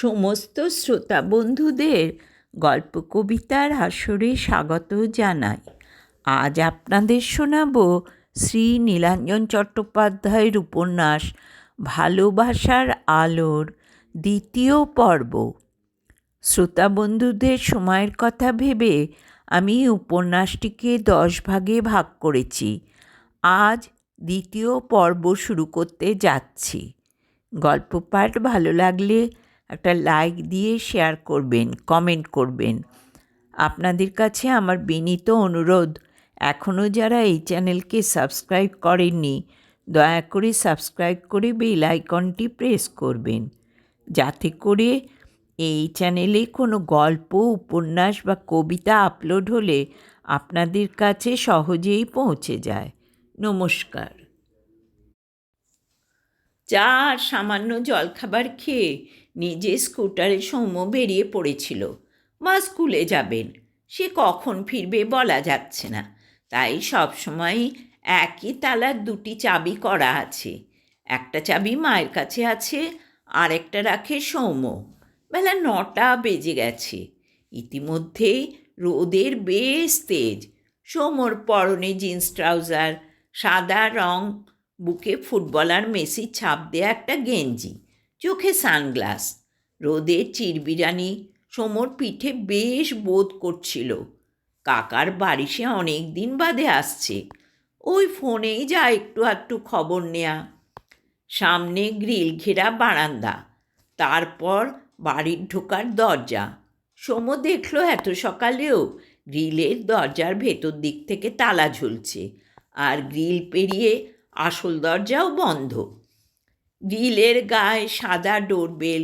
সমস্ত শ্রোতা বন্ধুদের গল্প কবিতার আসরে স্বাগত জানাই। আজ আপনাদের শোনাব শ্রী নীলাঞ্জন চট্টোপাধ্যায়ের উপন্যাস ভালোবাসার আলোর দ্বিতীয় পর্ব। শ্রোতা বন্ধুদের সময়ের কথা ভেবে আমি উপন্যাসটিকে 10 ভাগে ভাগ করেছি। আজ দ্বিতীয় পর্ব শুরু করতে যাচ্ছি। গল্প পাঠ ভালো লাগলে একটা লাইক দিয়ে শেয়ার করবেন, কমেন্ট করবেন। আপনাদের কাছে আমার বিনীত অনুরোধ, এখনও যারা এই চ্যানেলকে সাবস্ক্রাইব করেননি দয়া করে সাবস্ক্রাইব করে বেল আইকনটি প্রেস করবেন, যাতে করে এই চ্যানেলে কোনো গল্প, উপন্যাস বা কবিতা আপলোড হলে আপনাদের কাছে সহজেই পৌঁছে যায়। নমস্কার। চা আর সামান্য জলখাবার খেয়ে নিজে স্কুটারে সৌম্য বেরিয়ে পড়েছিল। মা স্কুলে যাবেন, সে কখন ফিরবে বলা যাচ্ছে না, তাই সবসময় একই তালার 2টি চাবি করা আছে। একটা চাবি মায়ের কাছে আছে, আরেকটা রাখে সৌম্য। বেলা 9টা বেজে গেছে। ইতিমধ্যেই রোদের বেশ তেজ। সৌম্যর পরনে জিন্স ট্রাউজার, সাদা রং, বুকে ফুটবলার মেসির ছাপ দেয়া একটা গেঞ্জি, চোখে সানগ্লাস। রোদের চিরবিরানি সৌম্যর পিঠে বেশ বোধ করছিল। কাকার বাড়ি সে অনেক দিন বাদে আসছে, ওই ফোনেই যা একটু আধটু খবর নেয়া। সামনে গ্রিল ঘেরা বারান্দা, তারপর বাড়ির ঢোকার দরজা। সৌম্য দেখল এত সকালেও গ্রিলের দরজার ভেতর দিক থেকে তালা ঝুলছে, আর গ্রিল পেরিয়ে আসল দরজাও বন্ধ। গ্রিলের গায়ে সাদা ডোরবেল।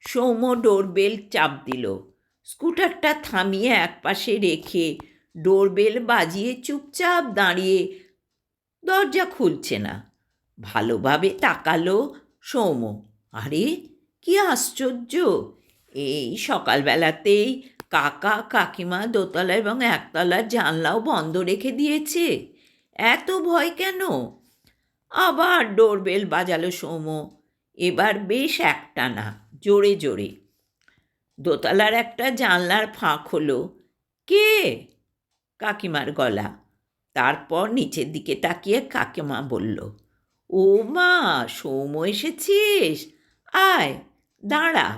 সৌম্য ডোরবেল চাপ দিল। স্কুটারটা থামিয়ে একপাশে রেখে ডোরবেল বাজিয়ে চুপচাপ দাঁড়িয়ে। দরজা খুলছে না। ভালোভাবে তাকালো সৌম্য। আরে কি আশ্চর্য! এই সকালবেলাতেই কাকা কাকিমা দোতলা এবং একতলার জানলাও বন্ধ রেখে দিয়েছে। এত ভয় কেন? আবার ডোরবেল বাজালো সৌম্য, এবার বেশ একটানা, জোরে জোরে। দোতলার একটা জানলার ফাঁক হলো। কে? কাকিমার গলা। তারপর নিচের দিকে তাকিয়ে কাকিমা বলল, ও মা, সৌম্য এসেছিস? আয়, দাঁড়া,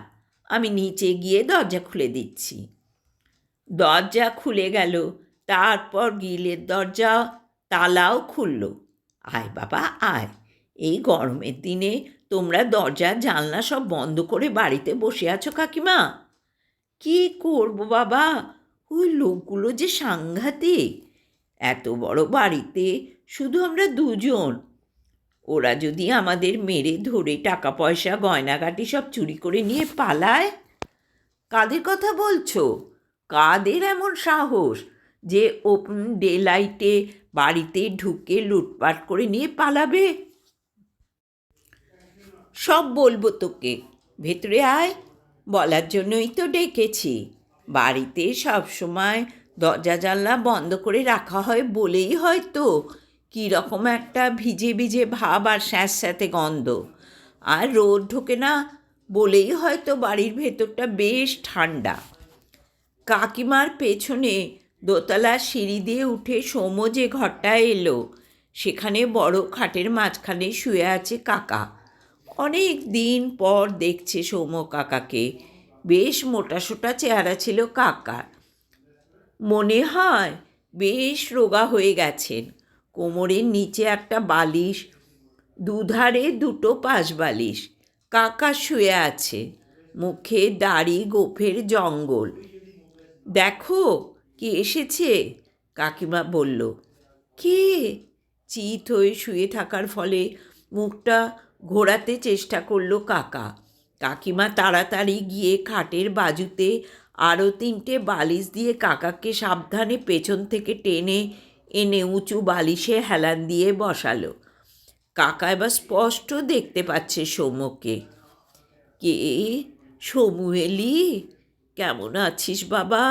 আমি নিচে গিয়ে দরজা খুলে দিচ্ছি। দরজা খুলে গেল। তারপর গ্রিলের দরজা তালাও খুলল। আয় বাবা আয়, এই গরমের দিনে তোমরা দরজা জানলা সব বন্ধ করে বাড়িতে বসে আছো কাকিমা? কি করব বাবা, ওই লোকগুলো যে সাংঘাতিক। এত বড় বাড়িতে শুধু আমরা 2জন। ওরা যদি আমাদের মেরে ধরে টাকা পয়সা গয়নাগাটি সব চুরি করে নিয়ে পালায়? কাদের কথা বলছো? কাদের এমন সাহস যে ওপেন ডে লাইটে বাড়িতে ঢুকে লুটপাট করে নিয়ে পালাবে? সব বলবো তোকে, ভেতরে আয়, বলার জন্যই তো ডেকেছি। বাড়িতে সব সময় দরজা জানলা বন্ধ করে রাখা হয় বলেই হয়তো কীরকম একটা ভিজে ভিজে ভাব আর স্যাঁতস্যাঁতে গন্ধ। আর রোদ ঢোকে না বলেই হয়তো বাড়ির ভেতরটা বেশ ঠান্ডা। কাকিমার পেছনে দোতলার সিঁড়ি দিয়ে উঠে সৌম্য যে ঘরটায় এলো, সেখানে বড় খাটের মাঝখানে শুয়ে আছে কাকা। অনেক দিন পর দেখছে সৌম্য কাকাকে। বেশ মোটাসোটা চেহারা ছিল কাকার। মনে হয় বেশ রোগা হয়ে গেছেন। কোমরের নিচে একটা বালিশ, দুধারে 2টো পাশ বালিশ। কাকা শুয়ে আছে, মুখে দাড়ি গোফের জঙ্গল। দেখো কে এসেছে, কাকিমা বলল। কে? চিত হয়ে শুয়ে থাকার ফলে মুখটা ঘোরাতে চেষ্টা করলো কাকা। কাকিমা তাড়াতাড়ি গিয়ে খাটের বাজুতে আরও 3টে বালিশ দিয়ে কাকাকে সাবধানে পেছন থেকে টেনে এনে উঁচু বালিশে হেলান দিয়ে বসালো। কাকা এবার স্পষ্ট দেখতে পাচ্ছে সৌম্যকে। কে? সমু এলি? কেমন আছিস বাবা?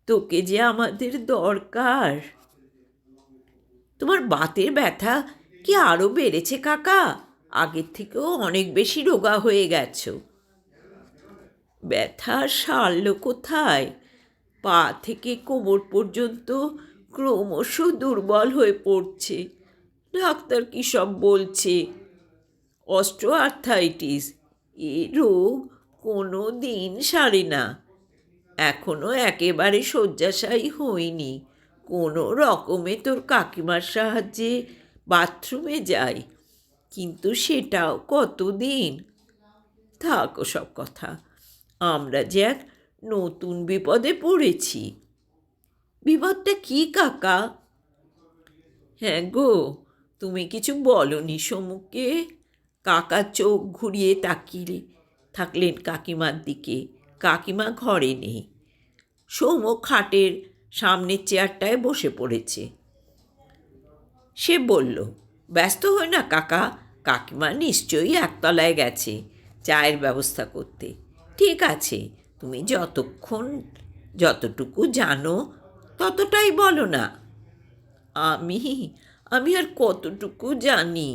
তোকে যে আমাদের দরকার। তোমার বাতের ব্যথা কি আরও বেড়েছে কাকা? আগের থেকেও অনেক বেশি রোগা হয়ে গেছো। ব্যথা সারল কোথায়? পা থেকে কোমর পর্যন্ত ক্রমশ দুর্বল হয়ে পড়ছে। ডাক্তার কী সব বলছে? Austro arthritis. এ রোগ কোনো দিন সারে না। এখনো একেবারে শয্যাশায়ী হইনি। কোনো রকমে তোর কাকিমার সাহায্যে বাথরুমে যাই, কিন্তু সেটাও কতদিন। থাক সব কথা। আমরা যে এক নতুন বিপদে পড়েছি। বিপদটা কি কাকা? হ্যাঁ গো, তুমি কিছু বলনি সমুখে? কাকা চোখ ঘুরিয়ে তাকিয়ে থাকলেন কাকিমার দিকে। কাকিমা ঘরে নেই। সৌম্য খাটের সামনের চেয়ারটায় বসে পড়েছে। সে বলল, ব্যস্ত হই না কাকা, কাকিমা নিশ্চয়ই একতলায় গেছে চায়ের ব্যবস্থা করতে। ঠিক আছে, তুমি যতটুকু জানো ততটাই বলো না। আমি আমি আর কতটুকু জানি?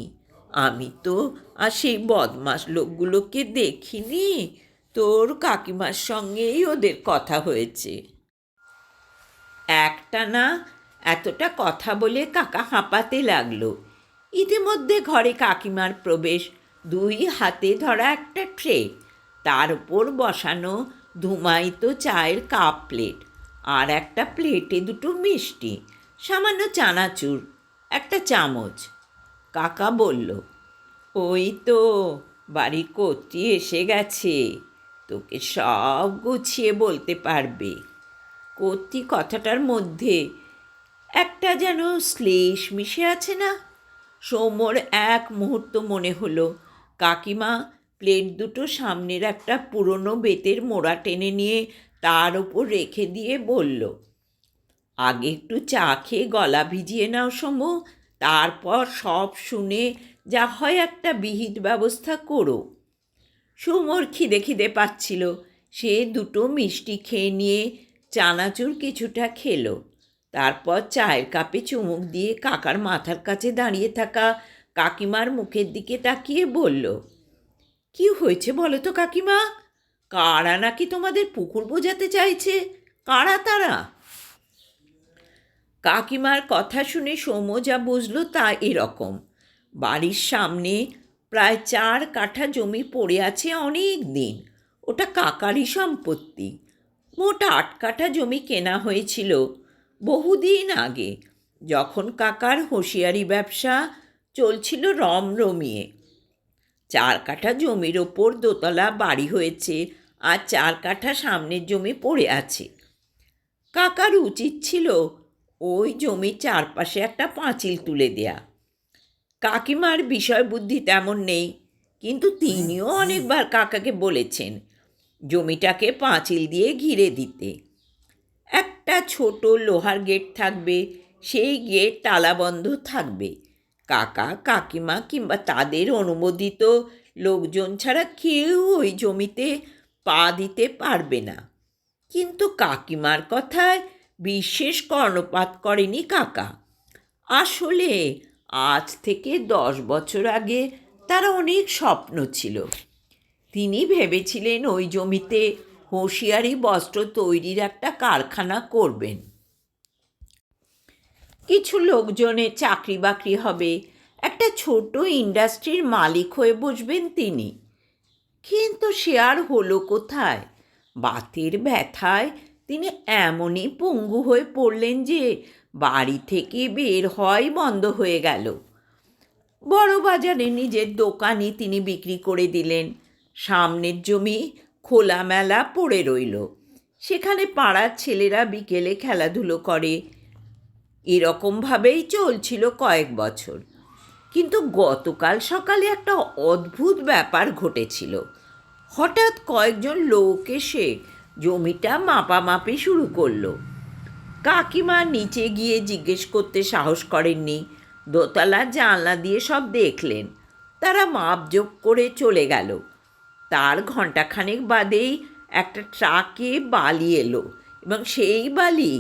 আমি তো আর সেই বদমাস লোকগুলোকে দেখিনি। তোর কাকিমার সঙ্গেই ওদের কথা হয়েছে। একটানা এতটা কথা বলে কাকা হাঁপাতে লাগলো। ইতিমধ্যে ঘরে কাকিমার প্রবেশ। 2 হাতে ধরা একটা ট্রে, তার উপর বসানো ধুমায়িত চায়ের কাপ প্লেট, আর একটা প্লেটে 2টো মিষ্টি, সামান্য চানাচুর, একটা চামচ। কাকা বলল, ওই তো বাড়ির কর্ত্রী এসে গেছে, তোকে সব গুছিয়ে বলতে পারবে। কর্ত্রী কথাটার মধ্যে একটা যেন শ্লেষ মিশে আছে না? সৌম্যর এক মুহূর্ত মনে হলো কাকিমা প্লেট 2টো সামনের একটা পুরনো বেতের মোড়া টেনে নিয়ে তার ওপর রেখে দিয়ে বলল, আগে একটু চা খেয়ে গলা ভিজিয়ে নাও সৌম্য, তারপর সব শুনে যা হয় একটা বিহিত ব্যবস্থা করো। সৌম্যর খিদে পাচ্ছিল। সে 2টো মিষ্টি খেয়ে নিয়ে চানাচুর কিছুটা খেলো। তারপর চায়ের কাপে চুমুক দিয়ে কাকার মাথার কাছে দাঁড়িয়ে থাকা কাকিমার মুখের দিকে তাকিয়ে বলল, কি হয়েছে বলো তো কাকিমা? কারা নাকি তোমাদের পুকুর বোঝাতে চাইছে? কারা তারা? কাকিমার কথা শুনে সৌম্য যা বুঝল তা এরকম। বাড়ির সামনে প্রায় 4 কাঠা জমি পড়ে আছে অনেক দিন। ওটা কাকারই সম্পত্তি। মোট 8 কাঠা জমি কেনা হয়েছিল বহুদিন আগে, যখন কাকার হুঁশিয়ারি ব্যবসা চলছিল রমরমিয়ে। 4 কাঠা জমির ওপর দোতলা বাড়ি হয়েছে, আর 4 কাঠা সামনের জমি পড়ে আছে। কাকার উচিত ছিল ওই জমির চারপাশে একটা পাঁচিল তুলে দেয়া। কাকিমার বিষয় বুদ্ধি তেমন নেই, কিন্তু তিনিও অনেকবার কাকাকে বলেছেন জমিটাকে পাঁচিল দিয়ে ঘিরে দিতে। একটা ছোট লোহার গেট থাকবে, সেই গেট তালাবন্ধ থাকবে। কাকা কাকিমা কিংবা তাদের অনুমোদিত লোকজন ছাড়া কেউ ওই জমিতে পা দিতে পারবে না। কিন্তু কাকিমার কথায় বিশেষ কর্ণপাত করেনি কাকা। আসলে আজ থেকে 10 বছর আগে তার অনেক স্বপ্ন ছিল। তিনি ভেবেছিলেন ওই জমিতে হুঁশিয়ারি বস্ত্র তৈরির একটা কারখানা করবেন। কিছু লোকজনের চাকরি বাকরি হবে, একটা ছোট ইন্ডাস্ট্রির মালিক হয়ে বসবেন তিনি। কিন্তু সে আর হলো কোথায়? বাতের ব্যথায় তিনি এমনই পঙ্গু হয়ে পড়লেন যে বাড়ি থেকে বের হওয়াই বন্ধ হয়ে গেল। বড় বাজারে নিজের দোকানই তিনি বিক্রি করে দিলেন। সামনের জমি খোলামেলা পড়ে রইল, সেখানে পাড়ার ছেলেরা বিকেলে খেলাধুলো করে। এরকমভাবেই চলছিল কয়েক বছর। কিন্তু গতকাল সকালে একটা অদ্ভুত ব্যাপার ঘটেছিল। হঠাৎ কয়েকজন লোক এসে জমিটা মাপামাপি শুরু করলো। কাকিমা নিচে গিয়ে জিজ্ঞেস করতে সাহস করেননি। দোতলার জানলা দিয়ে সব দেখলেন। তারা মাপজোক করে চলে গেল। তার ঘণ্টাখানেক বাদেই একটা ট্রাকে বালি এলো, এবং সেই বালি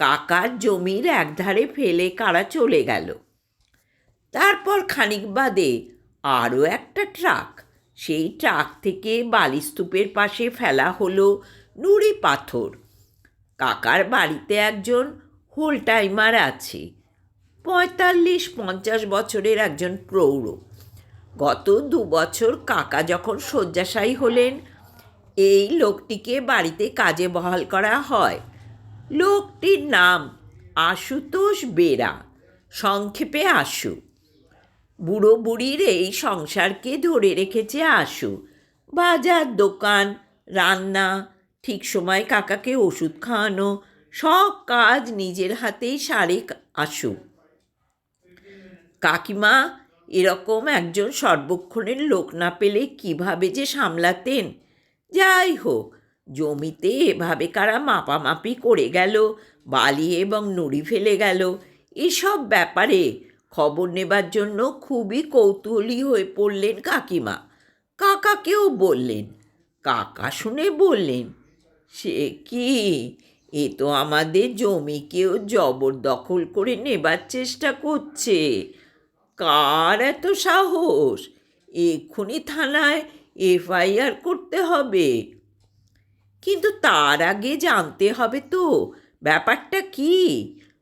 কাকার জমির একধারে ফেলে কারা চলে গেল। তারপর খানিক বাদে আরও একটা ট্রাক, সেই ট্রাক থেকে বালিস্তূপের পাশে ফেলা হলো নুড়ি পাথর। কাকার বাড়িতে একজন হোল টাইমার আছে, 45-50 বছরের একজন প্রৌঢ়। গত 2 বছর কাকা যখন শয্যাশায়ী হলেন, এই লোকটিকে বাড়িতে কাজে বহাল করা হয়। লোকটির নাম আশুতোষ বেরা, সংক্ষেপে আশু। বুড়ো বুড়ির এই সংসারকে ধরে রেখেছে আশু। বাজার, দোকান, রান্না, ঠিক সময় কাকাকে ওষুধ খাওয়ানো, সব কাজ নিজের হাতেই সারে আশু। কাকিমা এরকম একজন সর্বক্ষণের লোক না পেলে কিভাবে যে সামলাতেন। যাই হোক, জমিতে এভাবে কারা মাপামাপি করে গেল, বালি এবং নুড়ি ফেলে গেল, এসব ব্যাপারে খবর নেবার জন্য খুবই কৌতূহলী হয়ে পড়লেন কাকিমা। কাকাকেও বললেন। কাকা শুনে বললেন, সে কি, এ তো আমাদের জমিকেও জবরদখল করে নেবার চেষ্টা করছে। কার এত সাহস? এক্ষুনি থানায় এফআইআর করতে হবে। কিন্তু তার আগে জানতে হবে তো ব্যাপারটা কি।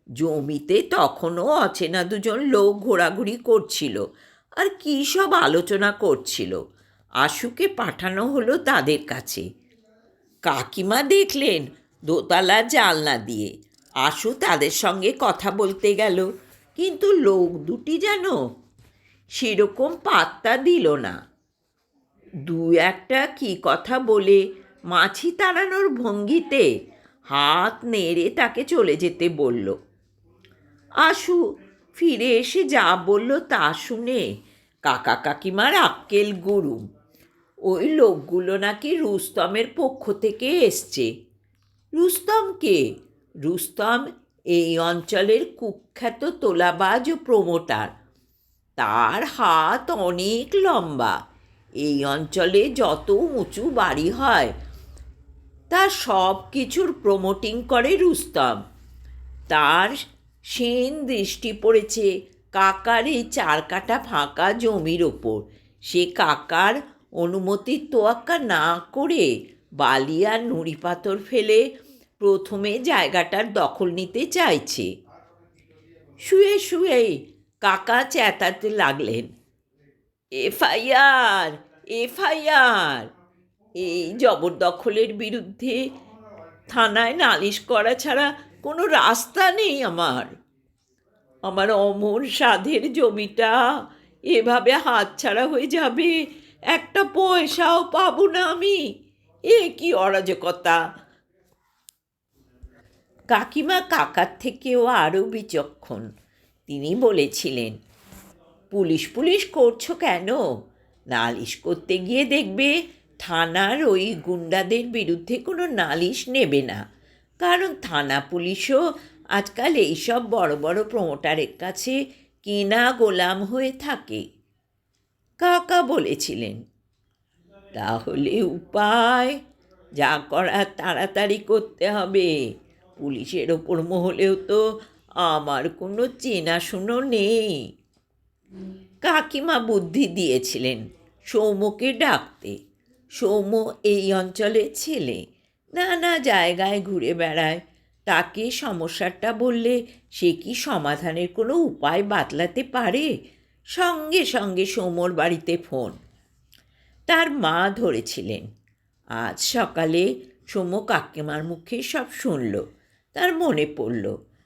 জমিতে তখনও অচেনা দুজন লোক ঘোরাঘুরি করছিল আর কী সব আলোচনা করছিল। আশুকে পাঠানো হলো তাদের কাছে। কাকিমা দেখলেন দোতলা জানলা দিয়ে আশু তাদের সঙ্গে কথা বলতে গেল, কিন্তু লোক দুটি যেন সেরকম পাত্তা দিল না। দু একটা কী কথা বলে মাছি তাড়ানোর ভঙ্গিতে হাত নেড়ে তাকে চলে যেতে বলল। আশু ফিরে এসে যা বলল তা শুনে কাকা কাকিমার আক্কেল গুরুম। ওই লোকগুলো নাকি রুস্তমের পক্ষ থেকে এসছে। রুস্তম কে? রুস্তম এই অঞ্চলের কুখ্যাত তোলাবাজ ও প্রমোটার। তার হাত অনেক লম্বা। এই অঞ্চলে যত উঁচু বাড়ি হয় তার সব কিছুর প্রমোটিং করে রুস্তম। তার সেন দৃষ্টি পড়েছে কাকার এই 4 কাঠা ফাঁকা জমির ওপর। সে কাকার অনুমতির তোয়াক্কা না করে বালি আর নুড়ি পাথর ফেলে প্রথমে জায়গাটার দখল নিতে চাইছে। শুয়ে শুয়ে কাকা চেঁচাতে লাগলেন, এফআইআর, এফআইআর। এই জবরদখলের বিরুদ্ধে থানায় নালিশ করা ছাড়া কোনো রাস্তা নেই আমার। আমার অমর সাধের জমিটা এভাবে হাতছাড়া হয়ে যাবে, একটা পয়সাও পাবো না আমি। এ কি অরাজকতা! কাকিমা কাকার থেকেও আরও বিচক্ষণ। তিনি বলেছিলেন, পুলিশ পুলিশ করছো কেন? নালিশ করতে গিয়ে দেখবে থানার ওই গুন্ডাদের বিরুদ্ধে কোনো নালিশ নেবে না। কারণ থানা পুলিশও আজকাল এইসব বড় বড় প্রমোটারের কাছে কেনা গোলাম হয়ে থাকে। কাকা বলেছিলেন, তাহলে উপায়? যা করার তাড়াতাড়ি করতে হবে। পুলিশের ওপর মহলেও তো আমার কোনো চেনাশুনো নেই। কাকিমা বুদ্ধি দিয়েছিলেন সৌম্যকে ডাকতে। সৌম্য এই অঞ্চলের ছেলে, নানা জায়গায় ঘুরে বেড়ায়। তাকে সমস্যাটা বললে সে কি সমাধানের কোনো উপায় বাতলাতে পারে। সঙ্গে সঙ্গে সৌম্যর বাড়িতে ফোন। তার মা ধরেছিলেন। আজ সকালে সৌম্য কাকিমার মুখে সব শুনল। তার মনে পড়ল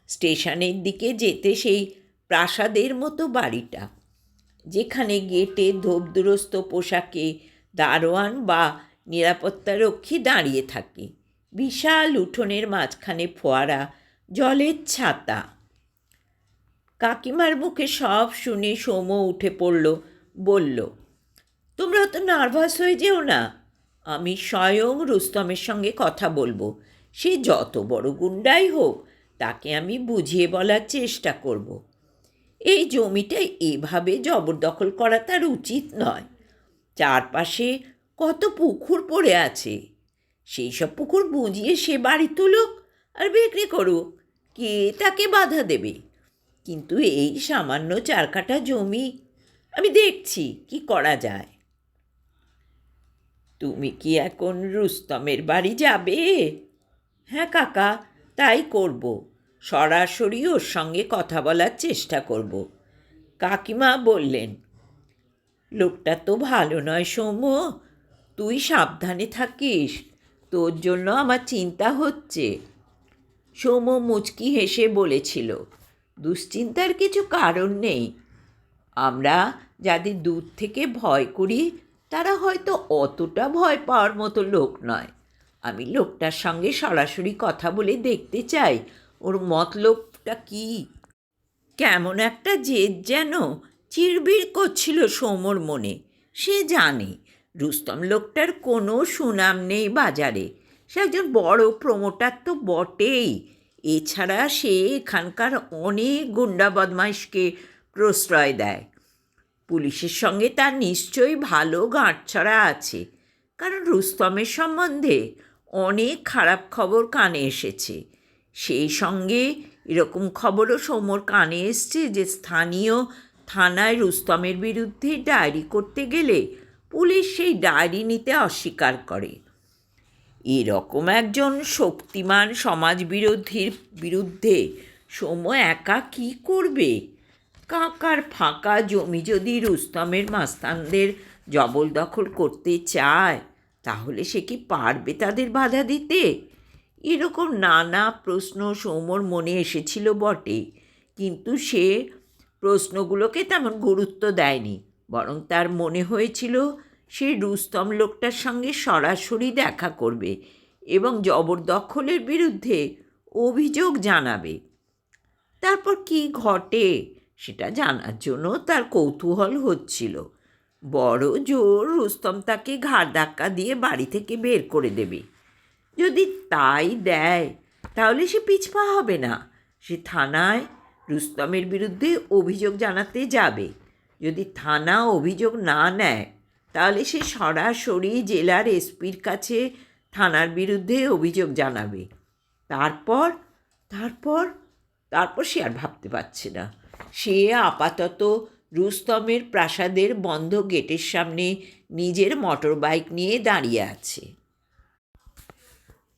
স্টেশনের দিকে যেতে সেই প্রাসাদের মতো বাড়িটা, যেখানে গেটে ধোপদুরস্ত পোশাকে দারোয়ান বা নিরাপত্তারক্ষী দাঁড়িয়ে থাকে। বিশাল উঠোনের মাঝখানে ফোয়ারা, জলের ছাতা। কাকিমার মুখে সব শুনে সৌম্য উঠে পড়ল, বলল, তোমরা তো নার্ভাস হয়ে যেও না। আমি স্বয়ং রুস্তমের সঙ্গে কথা বলবো। সে যত বড় গুন্ডাই হোক, তাকে আমি বুঝিয়ে বলার চেষ্টা করব। এই জমিটা এভাবে জবরদখল করা তার উচিত নয়। চারপাশে কত পুকুর পড়ে আছে। সেই সব পুকুর বুঝিয়ে সে বাড়ি তুলুক আর বিক্রি করুক, কে তাকে বাধা দেবে? কিন্তু এই সামান্য 4 কাঠা জমি, আমি দেখছি কি করা যায়। তুমি কি এখন রুস্তমের বাড়ি যাবে? হ্যাঁ কাকা, তাই করব। সরাসরি ওর সঙ্গে কথা বলার চেষ্টা করব। কাকিমা বললেন, লোকটা তো ভালো নয় সৌম্য, তুই সাবধানে থাকিস, তোর জন্য আমার চিন্তা হচ্ছে। সৌম্য মুচকি হেসে বলেছিল, দুশ্চিন্তার কিছু কারণ নেই। আমরা যাদের দূর থেকে ভয় করি তারা হয়তো অতটা ভয় পাওয়ার মতো লোক নয়। আমি লোকটার সঙ্গে সরাসরি কথা বলে দেখতে চাই ওর মতলবটা কী। কেমন একটা জেদ যেন চিরবির করছিল সৌম্যর মনে। সে জানে রুস্তম লোকটার কোনো সুনাম নেই বাজারে, সে একজন বড় প্রমোটার তো বটেই, এছাড়া সে এখানকার অনেক গুন্ডা বদমাইশকে প্রশ্রয় দেয়। পুলিশের সঙ্গে তার নিশ্চয়ই ভালো গাঁটছড়া আছে, কারণ রুস্তমের সম্বন্ধে অনেক খারাপ খবর কানে এসেছে। সেই সঙ্গে এরকম খবরও সৌম্যর কানে এসছে যে স্থানীয় থানায় রুস্তমের বিরুদ্ধে ডায়েরি করতে গেলে পুলিশ সেই ডায়েরি নিতে অস্বীকার করে। এরকম একজন শক্তিমান সমাজবিরোধীর বিরুদ্ধে সৌম্য একা কী করবে? কাকার ফাঁকা জমি যদি রুস্তমের মাস্তানদের জবরদখল করতে চায়, তাহলে সে কি পারবে তাদের বাধা দিতে? এরকম নানা প্রশ্ন সৌম্যর মনে এসেছিল বটে, কিন্তু সে প্রশ্নগুলোকে তেমন গুরুত্ব দেয়নি। বরং তার মনে হয়েছিল সে রুস্তম লোকটার সঙ্গে সরাসরি দেখা করবে এবং জবরদখলের বিরুদ্ধে অভিযোগ জানাবে। তারপর কি ঘটে সেটা জানার জন্য তার কৌতূহল হচ্ছিল। বড় জোর রুস্তম তাকে ঘাড় ধাক্কা দিয়ে বাড়ি থেকে বের করে দেবে। যদি তাই দেয় তাহলে সে পিছপা হবে না, সে থানায় রুস্তমের বিরুদ্ধে অভিযোগ জানাতে যাবে। যদি থানা অভিযোগ না নেয় তাহলে সে সরাসরি জেলার এসপির কাছে থানার বিরুদ্ধে অভিযোগ জানাবে। তারপর তারপর তারপর সে আর ভাবতে পারছে না। সে আপাতত রুস্তমের প্রাসাদের বন্ধ গেটের সামনে নিজের মোটর বাইক নিয়ে দাঁড়িয়ে আছে।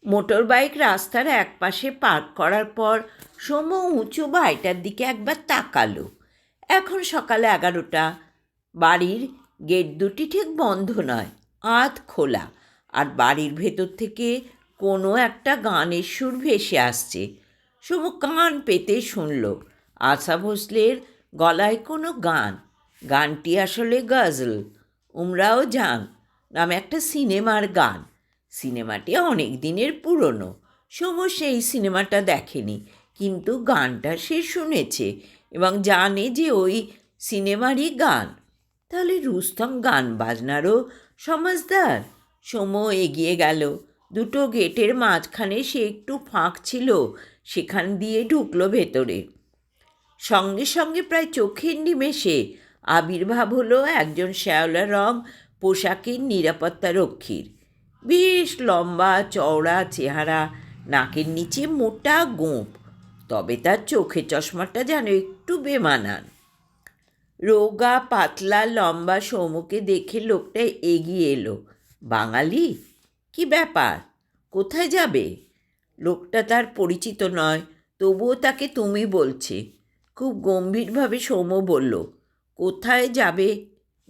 মোটর বাইক রাস্তার একপাশে পার্ক করার পর সৌম্য উঁচু বাড়িটার দিকে একবার তাকালো। এখন সকাল 11টা। বাড়ির গেট দুটি ঠিক বন্ধ নয়, আধ খোলা, আর বাড়ির ভেতর থেকে কোনো একটা গানের সুর ভেসে আসছে। সৌম্য কান পেতে শুনল আশা ভোসলের গলায় কোনো গান। গানটি আসলে গজল উমরাও জান নামে একটা সিনেমার গান। সিনেমাটি অনেক দিনের পুরনো। সৌম্য সেই সিনেমাটা দেখেনি, কিন্তু গানটা সে শুনেছে এবং জানে যে ওই সিনেমারই গান। তাহলে রুস্তম গান বাজনারও সমাজদার। সৌম্য এগিয়ে গেল। দুটো গেটের মাঝখানে সে একটু ফাঁক ছিল, সেখান দিয়ে ঢুকলো ভেতরে। সঙ্গে সঙ্গে প্রায় চোখের নিমেষে আবির্ভাব হলো একজন শ্যাওলা রং পোশাকের নিরাপত্তা রক্ষীর। বেশ লম্বা চওড়া চেহারা, নাকের নিচে মোটা গোঁপ, তবে তার চোখের চশমাটা যেন একটু বেমানান। রোগা পাতলা লম্বা সৌম্যকে দেখে লোকটা এগিয়ে এলো। বাঙালি? কি ব্যাপার, কোথায় যাবে? লোকটা তার পরিচিত নয়, তবুও তাকে তুমি বলছে। খুব গম্ভীরভাবে সৌম্য বলল, কোথায় যাবে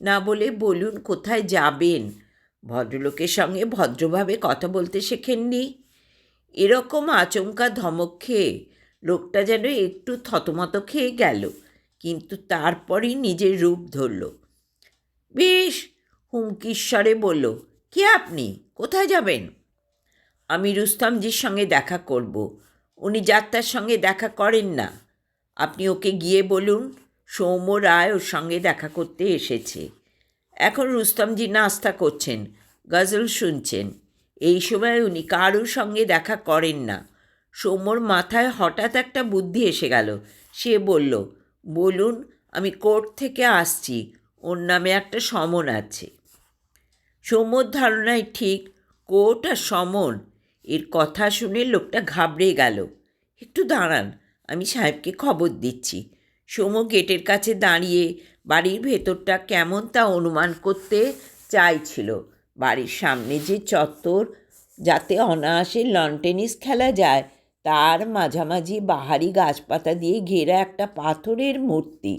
না বলে বলুন কোথায় যাবেন। ভদ্রলোকের সঙ্গে ভদ্রভাবে কথা বলতে শেখেননি? এরকম আচমকা ধমক খেয়ে লোকটা যেন একটু থতমত খেয়ে গেল, কিন্তু তারপরই নিজের রূপ ধরল। বেশ হুমকির স্বরে বলল, কে আপনি, কোথায় যাবেন? আমি রুস্তমজির সঙ্গে দেখা করব। উনি যাত্রার সঙ্গে দেখা করেন না। আপনি ওকে গিয়ে বলুন সৌম্য রায় ওর সঙ্গে দেখা করতে এসেছে। এখন রুস্তমজি নাস্তা করছেন, গজল শুনছেন। এই সময় উনি কারোর সঙ্গে দেখা করেন না। সৌম্যর মাথায় হঠাৎ একটা বুদ্ধি এসে গেল। সে বলল, বলুন আমি কোর্ট থেকে আসছি, ওর নামে একটা সমন আছে। সৌম্যর ধারণাই ঠিক, কোর্ট আর সমন। এর কথা শুনে লোকটা ঘাবড়ে গেল। একটু দাঁড়ান, আমি সাহেবকে খবর দিচ্ছি। সৌম্য গেটের কাছে দাঁড়িয়ে বাড়ির ভেতরটা কেমন তা অনুমান করতে চাইছিল। বাড়ির সামনে যে চত্বর, যাতে অনায়াসে লন টেনিস খেলা যায়, তার মাঝামাঝি বাহারি গাছপাতা দিয়ে ঘেরা একটা পাথরের মূর্তি,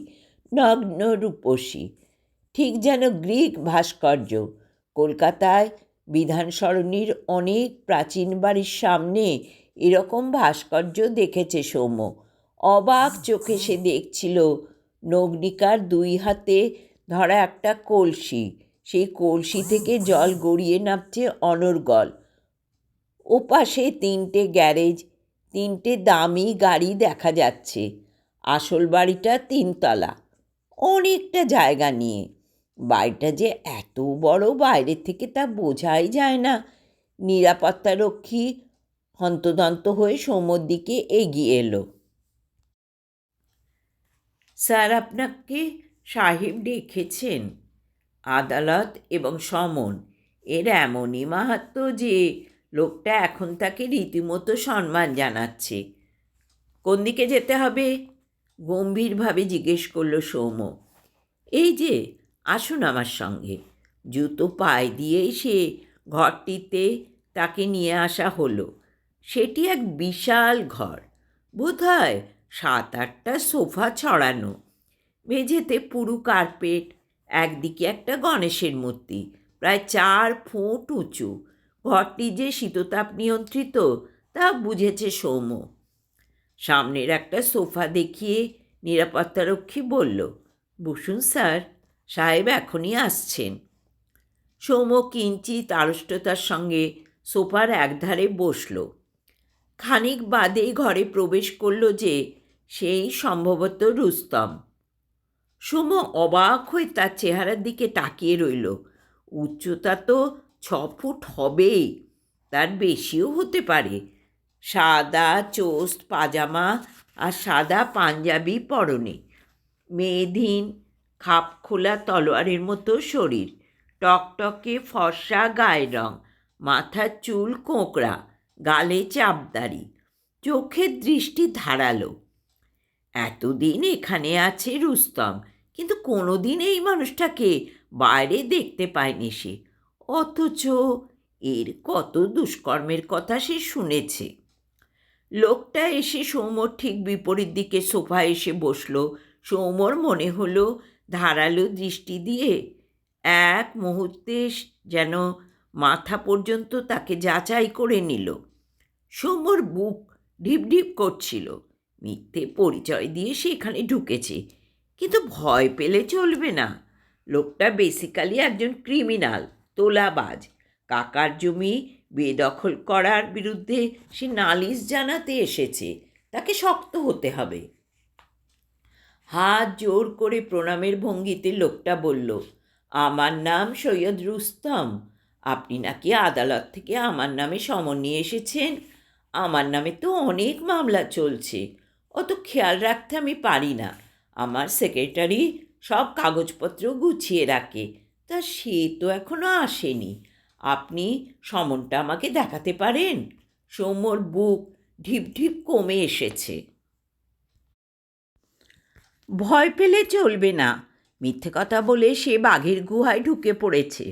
নগ্ন রূপসী, ঠিক যেন গ্রিক ভাস্কর্য। কলকাতায় বিধান সরণির অনেক প্রাচীন বাড়ির সামনে এরকম ভাস্কর্য দেখেছে সৌম্য। অবাক চোখে সে দেখছিল নগ্নিকার দুই হাতে ধরা একটা কলসি, সেই কলসি থেকে জল গড়িয়ে নামছে অনর্গল। ওপাশে 3টে গ্যারেজ, 3টে দামি গাড়ি দেখা যাচ্ছে। আসল বাড়িটা 3তলা, অনেকটা জায়গা নিয়ে। বাড়িটা যে এত বড় বাইরে থেকে তা বোঝাই যায় না। নিরাপত্তারক্ষী হন্তদন্ত হয়ে সৌম্যর দিকে এগিয়ে এলো। স্যার, আপনাকে সাহেব ডেকেছেন। আদালত এবং সমন এর এমনই মাহাত্ম্য যে লোকটা এখন তাকে রীতিমতো সম্মান জানাচ্ছে। কোন দিকে যেতে হবে? গম্ভীরভাবে জিজ্ঞেস করলো সৌম্য। এই যে, আসুন আমার সঙ্গে। জুতো পায়ে দিয়েই সে ঘরটিতে তাকে নিয়ে আসা হলো। সেটি এক বিশাল ঘর, বোধহয় 7-8টা সোফা ছড়ানো, মেঝেতে পুরু কার্পেট, একদিকে একটা গণেশের মূর্তি প্রায় 4 ফুট উঁচু। ঘরটি যে শীততাপ নিয়ন্ত্রিত তা বুঝেছে সৌম্য। সামনের একটা সোফা দেখিয়ে নিরাপত্তারক্ষী বলল, বসুন স্যার, সাহেব এখনই আসছেন। সৌম্য কিঞ্চিত আড়ষ্টতার সঙ্গে সোফার একধারে বসল। খানিক বাদেই ঘরে প্রবেশ করল যে সেই সম্ভবত রুস্তম। সৌম্য অবাক হয়ে তার চেহারার দিকে তাকিয়ে রইল। উচ্চতা তো 6 ফুট হবেই, তার বেশিও হতে পারে। সাদা চোস্ট পাজামা আর সাদা পাঞ্জাবি পরনে, মেয়েধীন খাপ খোলা তলোয়ারের মতো শরীর, টকটকে ফর্সা গায়ের রং, মাথার চুল কোঁকড়া, গালে চাপদাড়ি, চোখের দৃষ্টি ধারালো। এতদিন এখানে আছে রুস্তম, কিন্তু কোনোদিন এই মানুষটাকে বাইরে দেখতে পায়নি সে। অথচ এর কত দুষ্কর্মের কথা সে শুনেছে। লোকটা এসে সৌম্যর ঠিক বিপরীত দিকে সোফায় এসে বসল। সৌম্যর মনে হলো ধারালো দৃষ্টি দিয়ে এক মুহূর্তে যেন মাথা পর্যন্ত তাকে যাচাই করে নিল। সৌম্যর বুক ঢিপ ঢিপ করছিল। মিথ্যে পরিচয় দিয়ে সে এখানে ঢুকেছে, কিন্তু ভয় পেলে চলবে না। লোকটা বেসিক্যালি একজন ক্রিমিনাল, তোলাবাজ। কাকার জমি বেদখল করার বিরুদ্ধে সে নালিশ জানাতে এসেছে। তাকে শক্ত হতে হবে। হাত জোর করে প্রণামের ভঙ্গিতে লোকটা বলল, আমার নাম সৈয়দ রুস্তম। আপনি নাকি আদালত থেকে আমার নামে সমন নিয়ে এসেছেন। আমার নামে তো অনেক মামলা চলছে, অত খেয়াল রাখতে আমি পারি না। আমার সেক্রেটারি সব কাগজপত্র গুছিয়ে রাখে, তা সে তো এখনো আসেনি। আপনি সমনটা আমাকে দেখাতে পারেন? সৌম্যর বুক ঢিপ ঢিপ কমে এসেছে। ভয় পেলে চলবে না। মিথ্যে কথা বলে সে বাঘের গুহায় ঢুকে পড়েছে।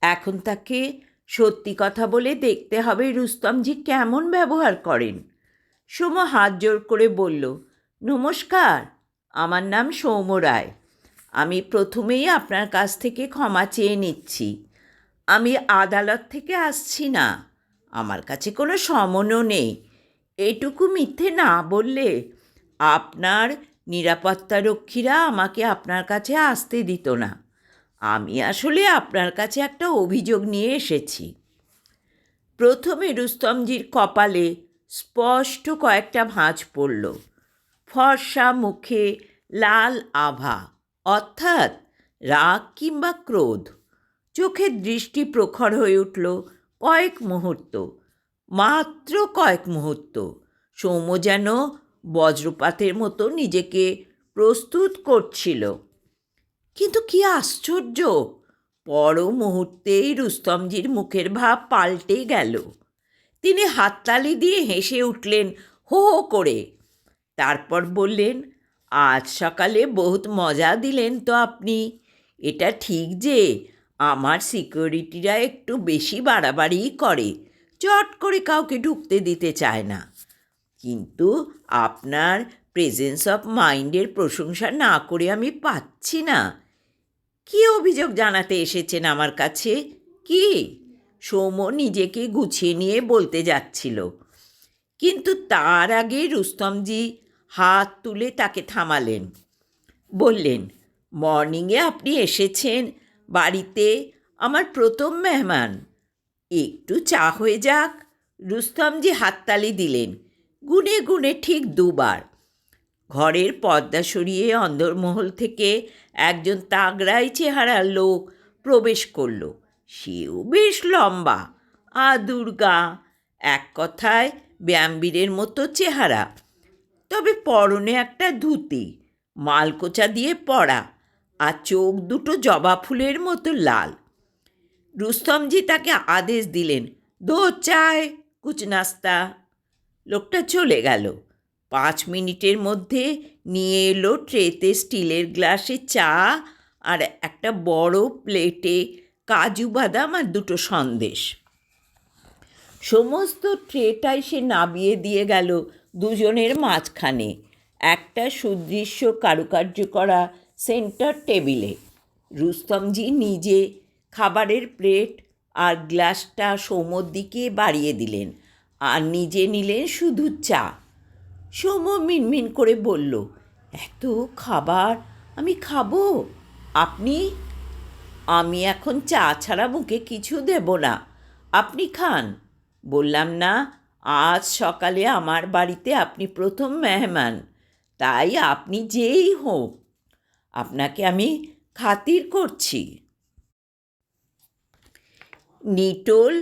এখন তাকে সত্যি কথা বলে দেখতে হবে রুস্তমজি কেমন ব্যবহার করেন। সৌম্য হাত জোর করে বলল, নমস্কার, আমার নাম সৌম্য রায়। আমি প্রথমেই আপনার কাছ থেকে ক্ষমা চেয়ে নিচ্ছি। আমি আদালত থেকে আসছি না, আমার কাছে কোনো সমনও নেই। এটুকু মিথ্যে না বললে আপনার নিরাপত্তারক্ষীরা আমাকে আপনার কাছে আসতে দিত না। আমি আসলে আপনার কাছে একটা অভিযোগ নিয়ে এসেছি। প্রথমে রুস্তমজির কপালে স্পষ্ট কয়েকটা ভাঁজ পড়ল। ফর্সা মুখে লাল আভা, অর্থাৎ রাগ কিংবা ক্রোধ। চোখের দৃষ্টি প্রখর হয়ে উঠল কয়েক মুহূর্ত, মাত্র কয়েক মুহূর্ত। সৌম্য যেন বজ্রপাতের মতো নিজেকে প্রস্তুত করছিল। কিন্তু কি আশ্চর্য, পর মুহূর্তেই রুস্তমজির মুখের ভাব পাল্টে গেল। তিনি হাততালি দিয়ে হেসে উঠলেন হো হো করে। তারপর বললেন, আজ সকালে বহুত মজা দিলেন তো আপনি। এটা ঠিক যে আমার সিকিউরিটিরা একটু বেশি বাড়াবাড়িই করে, চট করে কাউকে ঢুকতে দিতে চায় না। কিন্তু আপনার প্রেজেন্স অফ মাইন্ডের প্রশংসা না করে আমি পাচ্ছি না। কী অভিযোগ জানাতে এসেছেন আমার কাছে? কি? সৌম্য নিজেকে গুছিয়ে নিয়ে বলতে যাচ্ছিল, কিন্তু তার আগে রুস্তমজি হাত তুলে তাকে থামালেন। বললেন, মর্নিংয়ে আপনি এসেছেন বাড়িতে, আমার প্রথম মেহমান। একটু চা হয়ে যাক। রুস্তমজি হাততালি দিলেন, গুনে গুনে ঠিক দুবার। ঘরের পর্দা সরিয়ে অন্দরমহল থেকে একজন তাগড়াই চেহারার লোক প্রবেশ করল। সেও বেশ লম্বা, দুর্গা, এক কথায় ব্যায়ামবীরের মতো চেহারা। তবে পরনে একটা ধুতি, মালকোচা দিয়ে পরা, আর চোখ দুটো জবা ফুলের মতো লাল। রুস্তমজি তাকে আদেশ দিলেন, দো চায়, কুচ নাস্তা। লোকটা চলে গেল। 5 মিনিটের মধ্যে নিয়ে এলো ট্রেতে স্টিলের গ্লাসে চা আর একটা বড় প্লেটে কাজু বাদাম আর 2টো সন্দেশ। সমস্ত ট্রেটাই সে নামিয়ে দিয়ে গেল দুজনের মাঝখানে একটা সুদৃশ্য কারুকার্য করা সেন্টার টেবিলে। রুস্তমজি নিজে খাবারের প্লেট আর গ্লাসটা সৌম্যর দিকে বাড়িয়ে দিলেন, আর নিজে নিলেন শুধু চা। সৌম্য মিনমিন করে বলল, এত খাবার আমি খাবো? আপনি? আমি এখন চা ছাড়া মুখে কিছু দেব না, আপনি খান। বললাম না, আজ সকালে আমার বাড়িতে আপনি প্রথম মেহমান, তাই আপনি যেই হোক, আপনাকে আমি খাতির করছি। নিটোল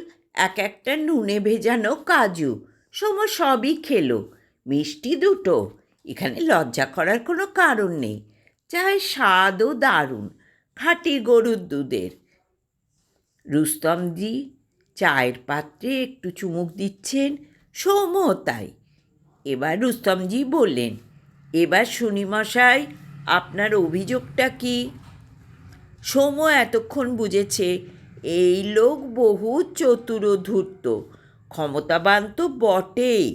এক একটা নুনে ভেজানো কাজু, সবই খেলো। মিষ্টি 2টো, এখানে লজ্জা করার কোনো কারণ নেই। চায়ের স্বাদও দারুণ, খাঁটি গরুর দুধের। রুস্তমজি চায়ের পাত্রে একটু চুমুক দিচ্ছেন, সৌম্য তাই। এবার রুস্তমজি বললেন, এবার শুনি মশাই, আপনার অভিযোগটা কি? সৌম্য এতক্ষণ বুঝেছে এই লোক বহু চতুর ধূর্ত, ক্ষমতাবান তো বটেই।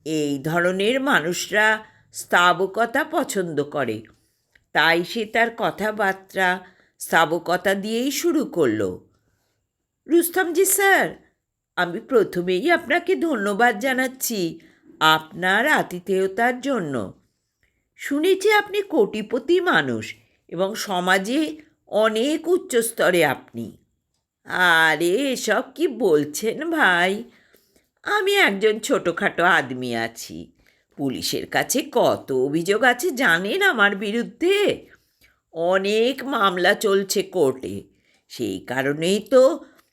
এই ধরনের মানুষরা স্থাবকতা পছন্দ করে, তাই সে তার কথাবার্তা স্থাবকতা দিয়েই শুরু করলো। রুস্তমজি স্যার, আমি প্রথমেই আপনাকে ধন্যবাদ জানাচ্ছি আপনার আতিথেয়তার জন্য। শুনেছি আপনি কোটিপতি মানুষ এবং সমাজে অনেক উচ্চস্তরে আপনি। আরে এসব কি বলছেন ভাই? আমি একজন ছোটোখাটো আদমি আছি। পুলিশের কাছে কত অভিযোগ আছে জানেন আমার বিরুদ্ধে? অনেক মামলা চলছে কোর্টে। সেই কারণেই তো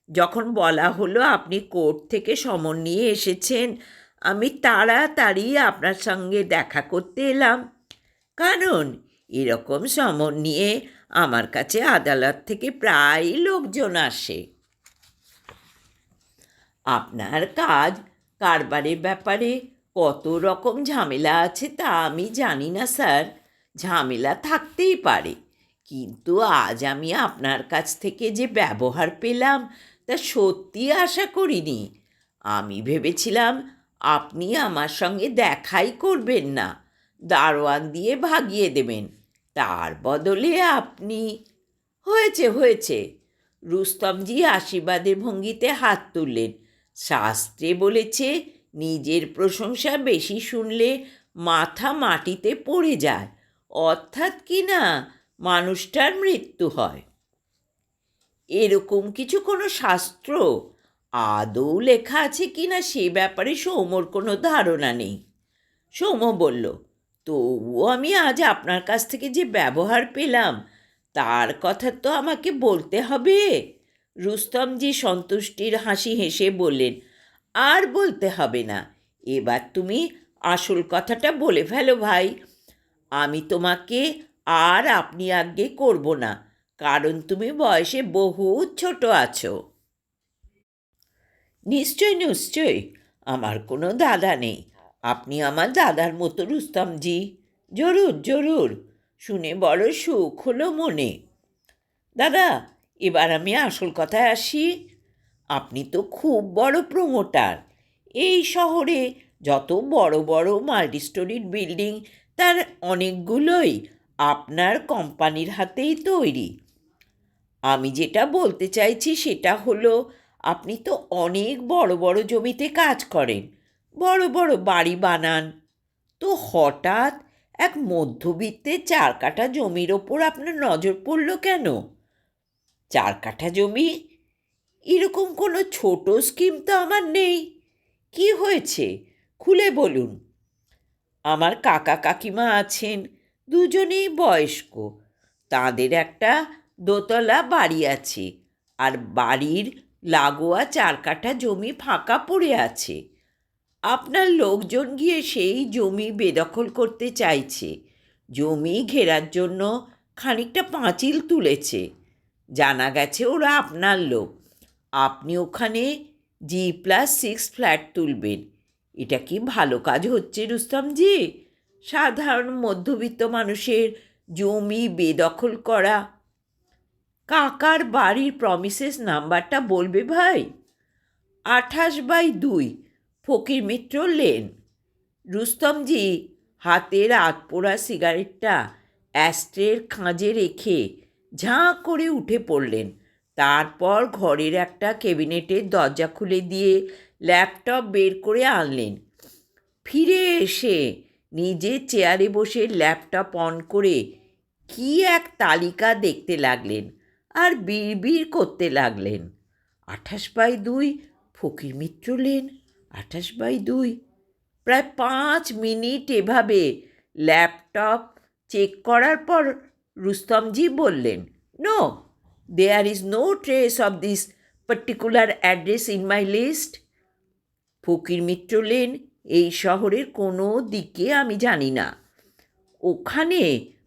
যখন বলা হলো আপনি কোর্ট থেকে সমন নিয়ে এসেছেন, আমি তাড়াতাড়ি আপনার সঙ্গে দেখা করতে এলাম। কারণ এরকম সমন নিয়ে আমার কাছে আদালত থেকে প্রায় লোকজন আসে। আপনার কাজ কারবারের ব্যাপারে কত রকম ঝামেলা আছে তা আমি জানি না স্যার, ঝামেলা থাকতেই পারে, কিন্তু আজ আমি আপনার কাছ থেকে যে ব্যবহার পেলাম তা সত্যি আশা করিনি। আমি ভেবেছিলাম আপনি আমার সঙ্গে দেখাই করবেন না, দারোয়ান দিয়ে ভাগিয়ে দেবেন। তার বদলে আপনি... হয়েছে হয়েছে। রুস্তমজি আশীর্বাদের ভঙ্গিতে হাত তুললেন। শাস্ত্রে বলেছে, নিজের প্রশংসা বেশি শুনলে মাথা মাটিতে পড়ে যায়, অর্থাৎ কি না মানুষটার মৃত্যু হয়। এরকম কিছু কোনো শাস্ত্র আদৌ লেখা আছে কি না সে ব্যাপারে সৌম্যর কোনো ধারণা নেই। সৌম্য বলল, তবুও আমি আজ আপনার কাছ থেকে যে ব্যবহার পেলাম তার কথা তো আমাকে বলতে হবে। রুস্তমজি সন্তুষ্টির হাসি হেসে বললেন, আর বলতে হবে না, এবার তুমি আসল কথাটা বলে ফেলো ভাই। আমি তোমাকে আর আপনি আজ্ঞে করব না, কারণ তুমি বয়সে বহু ছোট আছো। নিশ্চয় নিশ্চয়, আমার কোনো দাদা নেই, আপনি আমার দাদার মতো রুস্তমজি। জরুর জরুর, শুনে বড় সুখ হলো মনে। দাদা, এবার আমি আসল কথায় আসি। আপনি তো খুব বড় প্রমোটার। এই শহরে যত বড় বড় মাল্টিস্টোরিড বিল্ডিং, তার অনেকগুলোই আপনার কোম্পানির হাতেই তৈরি। আমি যেটা বলতে চাইছি সেটা হলো, আপনি তো অনেক বড় বড় জমিতে কাজ করেন, বড় বড় বাড়ি বানান। তো হঠাৎ এক মধ্যবিত্তের 4 কাঠা জমির ওপর আপনার নজর পড়ল কেন? 4 কাঠা জমি? এরকম কোনো ছোট স্কিম তো আমার নেই। কি হয়েছে খুলে বলুন। আমার কাকা কাকিমা আছেন, দুজনেই বয়স্ক। তাদের একটা দোতলা বাড়ি আছে, আর বাড়ির লাগোয়া 4 কাঠা জমি ফাঁকা পড়ে আছে। আপনার লোকজন গিয়ে সেই জমি বেদখল করতে চাইছে। জমি ঘেরার জন্য খানিকটা পাঁচিল তুলেছে। জানা গেছে ওরা আপনার লোক। আপনি ওখানে G+6 ফ্ল্যাট তুলবেন। এটা কি ভালো কাজ হচ্ছে রুস্তমজি? সাধারণ মধ্যবিত্ত মানুষের জমি বেদখল করা। কাকার বাড়ির প্রমিসেস নাম্বারটা বলবে ভাই? 28/2 ফকির মিত্র লেন। রুস্তমজি হাতের আধপোড়া সিগারেটটা অ্যাস্ট্রের খাঁজে রেখে ঝাঁ করে উঠে পড়লেন। তারপর ঘরের একটা ক্যাবিনেটের দরজা খুলে দিয়ে ল্যাপটপ বের করে আনলেন। ফিরে এসে নিজের চেয়ারে বসে ল্যাপটপ অন করে কি এক তালিকা দেখতে লাগলেন, আর বিড়বিড় করতে লাগলেন। 28/2 ফকির মিত্র লেন, 28/2। প্রায় 5 মিনিট এভাবে ল্যাপটপ চেক করার পর রুস্তমজি বললেন, no, there is no trace of this particular address in my list. Fakir Mitra lane এই শহরের কোনো দিকে আমি জানি না। ওখানে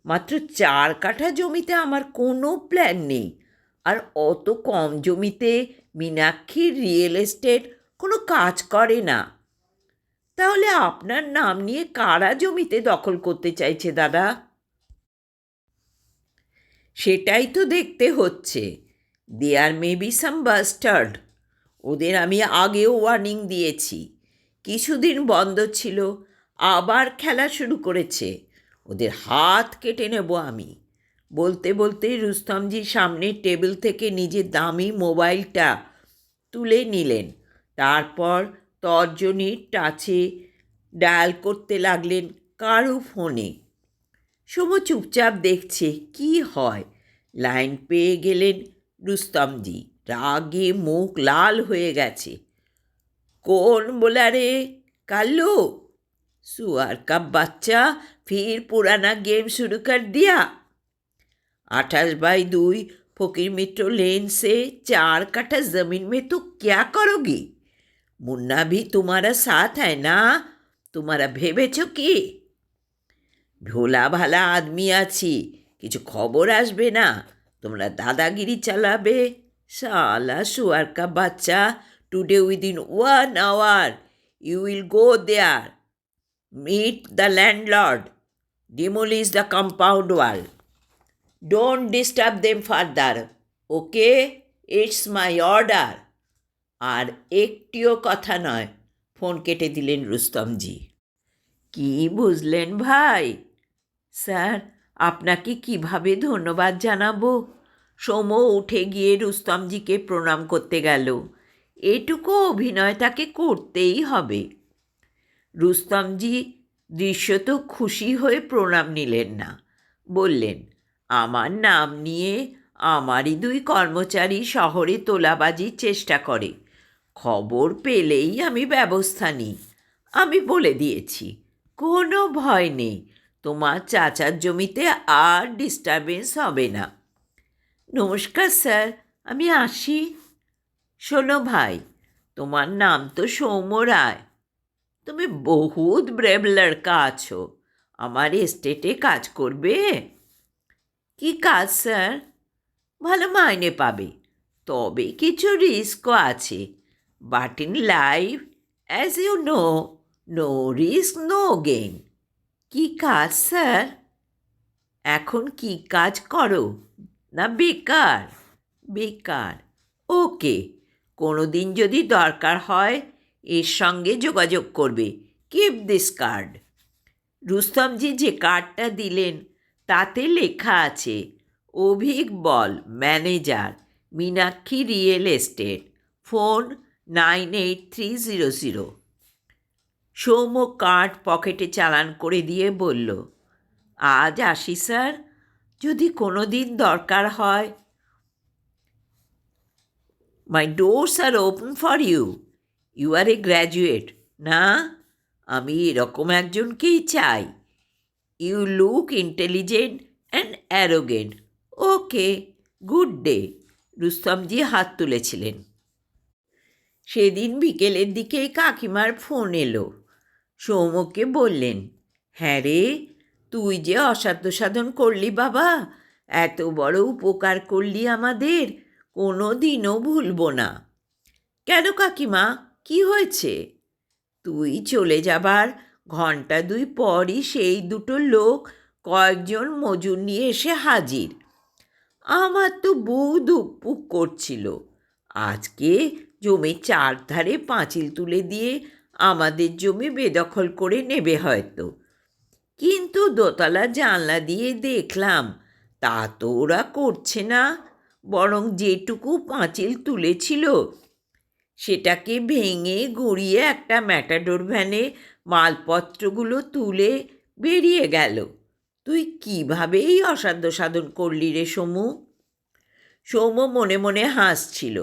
মাত্র 4 কাঠা জমিতে আমার কোনো প্ল্যান নেই। আর অত কম জমিতে মীনাক্ষীর রিয়েল এস্টেট কোনো কাজ করে না। তাহলে আপনার নাম নিয়ে কারা জমিতে দখল করতে চাইছে দাদা? সেটাই তো দেখতে হচ্ছে। দেয়ার মে বি সাম বাস্টার্ড। ওদের আমি আগেও ওয়ার্নিং দিয়েছি। কিছুদিন বন্ধ ছিল, আবার খেলা শুরু করেছে। ওদের হাত কেটে নেব আমি। বলতে বলতে রুস্তমজির সামনের টেবিল থেকে নিজের দামি মোবাইলটা তুলে নিলেন। তারপর তর্জনীর টাচে ডায়াল করতে লাগলেন কারু ফোনে। সমু চুপচাপ দেখছে কি হয়। লাইন পেয়ে গেলেন রুস্তমজি। রাগে মুখ লাল হয়ে গেছে। कौन बोला रे? काल्लू? सुअर का बच्चा फिर पुराना गेम शुरू कर दिया। 28/2 फकीर मित्र लेन से 4 काठा जमीन में तो क्या करोगी? मुन्ना भी तुम्हारा साथ है ना? तुम्हारा ভেবেছো কি? ভোলা ভালা আদমি আছি, কিছু খবর আসবে না, তোমরা দাদাগিরি চালাবে। শালা শুয়ার কা বাচ্চা, today within 1 hour you will go there, meet the landlord, demolish the compound wall, don't disturb them further, okay? It's my order. আর একটিও কথা নয়। ফোন কেটে দিলেন রুস্তমজি। কি বুঝলেন ভাই? স্যার, আপনাকে কিভাবে ধন্যবাদ জানাবো? সোমো উঠে গিয়ে রুস্তমজিকে প্রণাম করতে গেল। এটুকু অভিনয় তাকে করতেই হবে। রুস্তমজি দৃশ্যত খুশি হয়ে প্রণাম নিলেন না। বললেন, আমার নাম নিয়ে আমারই 2 কর্মচারী শহরে তোলাবাজির চেষ্টা করে। খবর পেলেই আমি ব্যবস্থা নিই। আমি বলে দিয়েছি, কোনো ভয় নেই, তোমার চাচার জমিতে আর ডিস্টারবেন্স হবে না। নমস্কার স্যার, আমি আসি। শোনো ভাই, তোমার নাম তো সৌম্য রায়। তুমি বহুত ব্রেভ লড়কা আছো। আমার এস্টেটে কাজ করবে? কি কাজ স্যার? ভালো মাইনে পাবে, তবে কিছু রিস্কও আছে। But in life, as you know, no risk no gain. কি কাজ স্যার? এখন কি কাজ করো? না বেকার? বেকার। ওকে, কোনো দিন যদি দরকার হয় এর সঙ্গে যোগাযোগ করবে। Keep this card. রুস্তমজি যে কার্ডটা দিলেন তাতে লেখা আছে Abhik Bal, manager, Meenakshi real estate, phone 98300। Soumya card পকেটে চালান করে দিয়ে বলল, আজ আসি স্যার, যদি কোনো দিন দরকার হয়। My doors are open for you. You are a graduate না? আমি এরকম একজনকেই চাই। You look intelligent and arrogant. Okay, good day. Rustomji হাত তুলেছিলেন। সেদিন বিকেলের দিকেই কাকিমার ফোন এলো। সৌম্যকে বললেন, হ্যাঁ রে, তুই যে অসাধ্য সাধন করলি বাবা, এত বড় উপকার করলি আমাদের, কোনো দিনও ভুলব না। কেন কাকিমা, কি হয়েছে? তুই চলে যাবার ঘন্টা দুই পরই সেই দুটো লোক কয়েকজন মজুর নিয়ে এসে হাজির। আমার তো বউ ধুকপুক করছিল, আজকে জমির চারধারে পাঁচিল তুলে দিয়ে আমাদের জমি বেদখল করে নেবে হয়তো। কিন্তু দোতলা জানলা দিয়ে দেখলাম তা তো ওরা করছে না, বরং যেটুকু পাঁচিল তুলেছিল সেটাকে ভেঙে গুঁড়িয়ে একটা ম্যাটাডোর ভ্যানে মালপত্রগুলো তুলে বেরিয়ে গেল। তুই কীভাবে এই অসাধ্য সাধন করলি রে সমু? সৌম্য মনে মনে হাসছিল।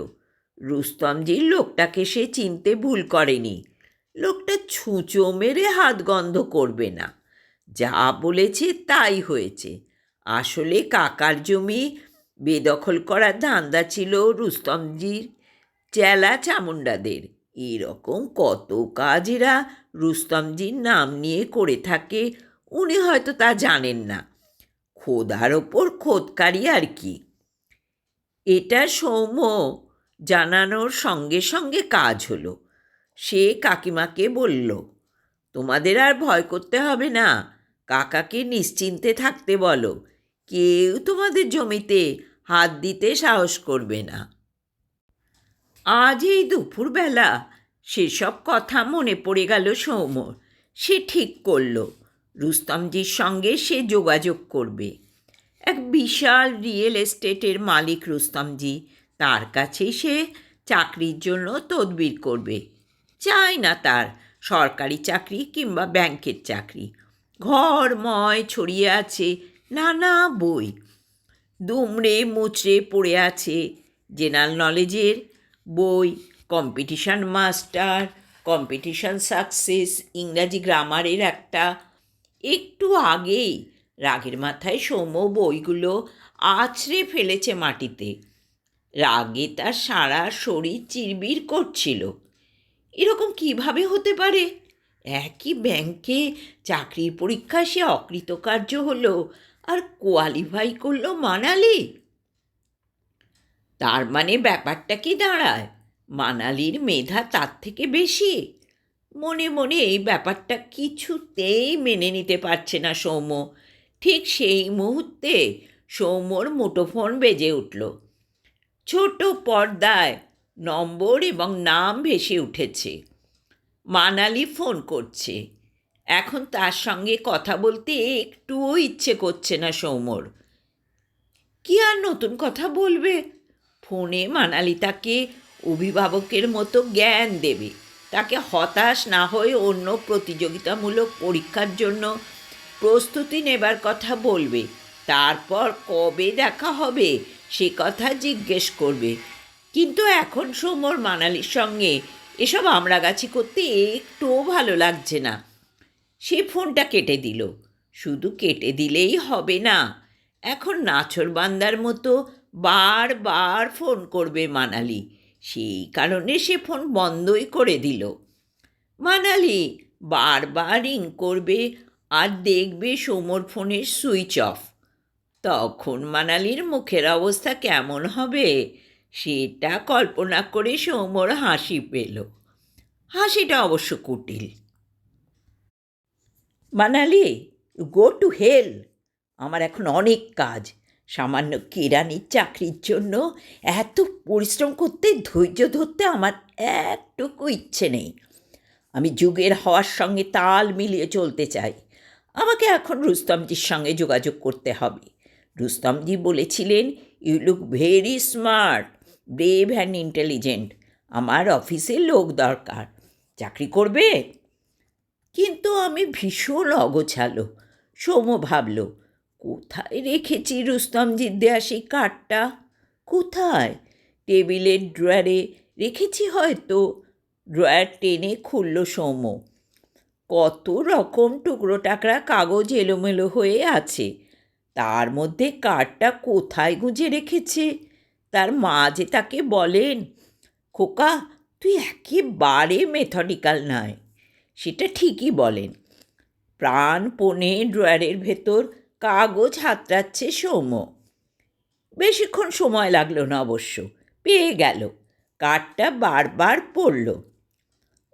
রুস্তমজির লোকটাকে সে চিনতে ভুল করেনি। লোকটা ছুঁচো মেরে হাত গন্ধ করবে না। যা বলেছে তাই হয়েছে। আসলে কাকার জমি বেদখল করার ধান্দা ছিল রুস্তমজির চেলা চামুণ্ডাদের। এরকম কত কাজ এরা রুস্তমজির নাম নিয়ে করে থাকে, উনি হয়তো তা জানেন না। খোদার ওপর খোদকারি আর কি। এটা সৌম্য জানানোর সঙ্গে সঙ্গে কাজ হলো। সে কাকিমাকে বলল, তোমাদের আর ভয় করতে হবে না, কাকাকে নিশ্চিন্তে থাকতে বলো, কেউ তোমাদের জমিতে হাত দিতে সাহস করবে না। আজ এই দুপুরবেলা সেসব কথা মনে পড়ে গেল সৌম্যর। সে ঠিক করল রুস্তমজির সঙ্গে সে যোগাযোগ করবে। এক বিশাল রিয়েল এস্টেটের মালিক রুস্তমজি, তার কাছেই সে চাকরির জন্য তদবির করবে। চায় না তার সরকারি চাকরি কিংবা ব্যাংকের চাকরি। ঘরময় ছড়িয়ে আছে নানা বই, দুমড়ে মুচড়ে পড়ে আছে জেনারেল নলেজের বই, কম্পিটিশন মাস্টার, কম্পিটিশন সাকসেস, ইংরাজি গ্রামারের একটা। একটু আগেই রাগের মাথায় সৌম্য বইগুলো আছড়ে ফেলেছে মাটিতে। রাগে তার সারা শরীর চিরবির করছিল। এরকম কিভাবে হতে পারে? একই ব্যাংকে চাকরির পরীক্ষায় সে অকৃতকার্য হলো আর কোয়ালিফাই করলো মানালি। তার মানে ব্যাপারটা কি দাঁড়ায়, মানালির মেধা তার থেকে বেশি? মনে মনে এই ব্যাপারটা কিছুতেই মেনে নিতে পারছে না সৌম্য। ঠিক সেই মুহূর্তে সৌম্যর মুঠোফোন বেজে উঠল। ছোট পর্দায় নম্বর এবং নাম ভেসে উঠেছে। মানালি ফোন করছে। এখন তার সঙ্গে কথা বলতে একটুও ইচ্ছে করছে না সৌম্যর। কি আর নতুন কথা বলবে? ফোনে মানালি তাকে অভিভাবকের মতো জ্ঞান দেবে, তাকে হতাশ না হয়ে অন্য প্রতিযোগিতামূলক পরীক্ষার জন্য প্রস্তুতি নেবার কথা বলবে। তারপর কবে দেখা হবে সে কথা জিজ্ঞেস করবে। কিন্তু এখন সৌম্যর মানালির সঙ্গে এসব আমড়াগাছি করতে একটুও ভালো লাগছে না। সে ফোনটা কেটে দিল। শুধু কেটে দিলেই হবে না, এখন নাছোড়বান্দার মতো বারবার ফোন করবে মানালি। সেই কারণে সে ফোন বন্ধই করে দিল। মানালি বারবার রিং করবে আর দেখবে সৌম্যর ফোনের সুইচ অফ। তখন মানালির মুখের অবস্থা কেমন হবে সেটা কল্পনা করে সৌম্যর হাসি পেল। হাসিটা অবশ্য কুটিল। Manali, go to hell. আমার এখন অনেক কাজ, সামান্য কেরানির চাকরির জন্য এত পরিশ্রম করতে, ধৈর্য ধরতে আমার একটুকু ইচ্ছে নেই। আমি যুগের হওয়ার সঙ্গে তাল মিলিয়ে চলতে চাই। আমাকে এখন রুস্তমজির সঙ্গে যোগাযোগ করতে হবে। রুস্তমজি বলেছিলেন, you look very smart, brave and intelligent. আমার অফিসে লোক দরকার। চাকরি করবে? কিন্তু আমি ভীষণ অগোছালো। সৌম্য ভাবল, কোথায় রেখেছি রুস্তমজির দেয়া সেই কার্ডটা? কোথায়? টেবিলের ড্রয়ারে রেখেছি হয়তো। ড্রয়ার টেনে খুলল সৌম্য। কত রকম টুকরো টাকরা কাগজ এলোমেলো হয়ে আছে। তার মধ্যে কার্ডটা কোথায় গুঁজে রেখেছে? তার মা যে তাকে বলেন, খোকা তুই একেবারে মেথডিক্যাল নয়। সেটা ঠিকই বলেন। প্রাণপণে ড্রয়ারের ভেতর কাগজ হাতড়াচ্ছে সৌম্য। বেশিক্ষণ সময় লাগলো না অবশ্য, পেয়ে গেল। কার্ডটা বারবার পড়ল।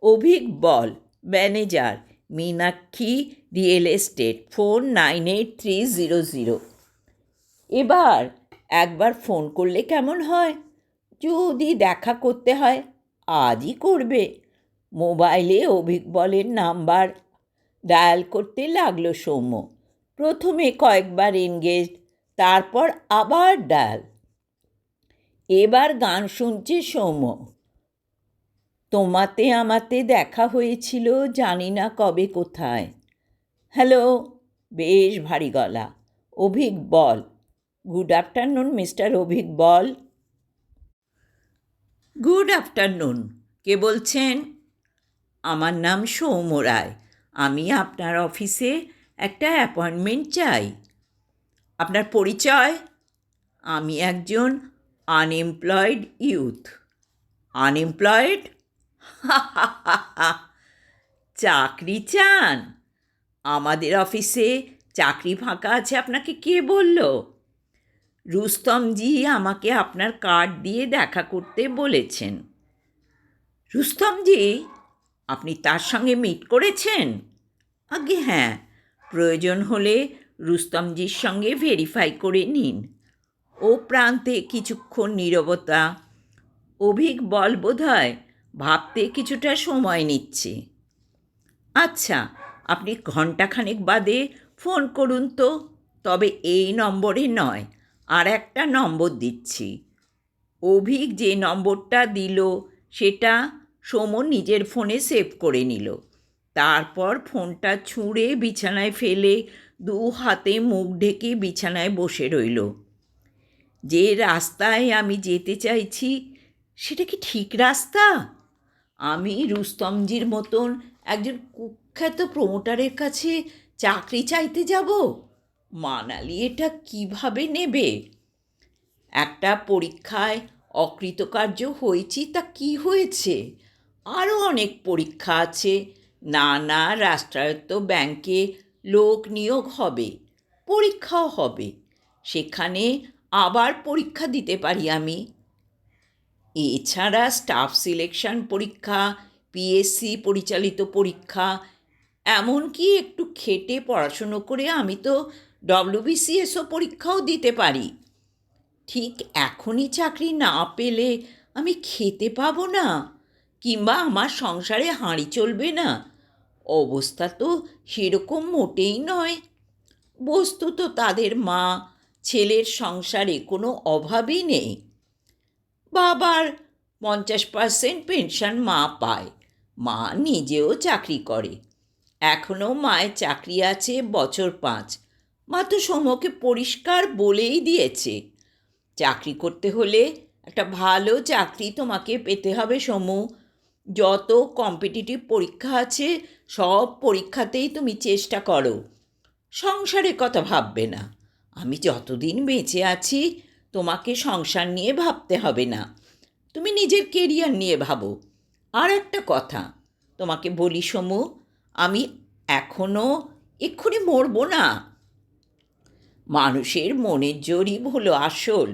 Abhik Bal, manager, Meenakshi real estate, phone 98300। এবার একবার ফোন করলে কেমন হয়? যদি দেখা করতে হয় আজই করবে। মোবাইলে অভিক বলের নাম্বার ডায়াল করতে লাগলো সৌম্য। প্রথমে কয়েকবার এনগেজড, তারপর আবার ডায়াল। এবার গান শুনছে সৌম্য। তোমাতে আমাতে দেখা হয়েছিল জানি না কবে কোথায়। হ্যালো, বেশ ভারী গলা। Abhik Bal. Good afternoon mister Abhik Bal. Good afternoon. কে বলছেন? আমার নাম সৌম্য রায়। আমি আপনার অফিসে একটা অ্যাপয়েন্টমেন্ট চাই। আপনার পরিচয়? আমি একজন আনএমপ্লয়েড ইউথ। আনএমপ্লয়েড? চাকরি চান? আমাদের অফিসে চাকরি ফাঁকা আছে আপনাকে কে বলল? রুস্তমজি আমাকে আপনার কার্ড দিয়ে দেখা করতে বলেছেন। রুস্তমজি? আপনি তার সঙ্গে মিট করেছেন? আগে হ্যাঁ, প্রয়োজন হলে রুস্তমজির সঙ্গে ভেরিফাই করে নিন। ও প্রান্তে কিছুক্ষণ নীরবতা। অভিক বল বোধহয় ভাবতে কিছুটা সময় নিচ্ছে। আচ্ছা, আপনি ঘণ্টাখানেক বাদে ফোন করুন তো। তবে এই নম্বরে নয়, আর একটা নম্বর দিচ্ছি। অভিক যে নম্বরটা দিল সেটা সৌম্য নিজের ফোনে সেভ করে নিল। তারপর ফোনটা ছুঁড়ে বিছানায় ফেলে দু হাতে মুখ ঢেকে বিছানায় বসে রইল। যে রাস্তায় আমি যেতে চাইছি সেটা কি ঠিক রাস্তা? আমি রুস্তমজির মতন একজন কুখ্যাত প্রমোটারের কাছে চাকরি চাইতে যাব? মানালি এটা কিভাবে নেবে? একটা পরীক্ষায় অকৃতকার্য হয়েছি, তা কি হয়েছে? আরও অনেক পরীক্ষা আছে। নানা রাষ্ট্রায়ত্ত ব্যাংকে লোক নিয়োগ হবে, পরীক্ষাও হবে। সেখানে আবার পরীক্ষা দিতে পারি আমি। এছাড়া স্টাফ সিলেকশন পরীক্ষা, পিএসসি পরিচালিত পরীক্ষা, এমনকি একটু খেটে পড়াশুনো করে আমি তো ডব্লিউবিসিএসও পরীক্ষাও দিতে পারি। ঠিক এখনই চাকরি না পেলে আমি খেতে পাবো না, কিংবা আমার সংসারে হাঁড়ি চলবে না। অবস্থা তো সেরকম মোটেই নয়। বস্তুত তাদের মা ছেলের সংসারে কোনো অভাবই নেই। বাবার 50% পেনশন মা পায়। মা নিজেও চাকরি করে। এখনও মায়ের চাকরি আছে বছর 5। মা তো সৌম্যকে পরিষ্কার বলেই দিয়েছে, চাকরি করতে হলে একটা ভালো চাকরি তোমাকে পেতে হবে সৌম্য। যত কম্পিটিটিভ পরীক্ষা আছে সব পরীক্ষাতেই তুমি চেষ্টা করো। সংসারের কথা ভাববে না। আমি যতদিন বেঁচে আছি তোমাকে সংসার নিয়ে ভাবতে হবে না। তুমি নিজের কেরিয়ার নিয়ে ভাবো। আর একটা কথা তোমাকে বলি সমু, আমি এক্ষুনি মরব না। মানুষের মনের জোরই হলো আসল।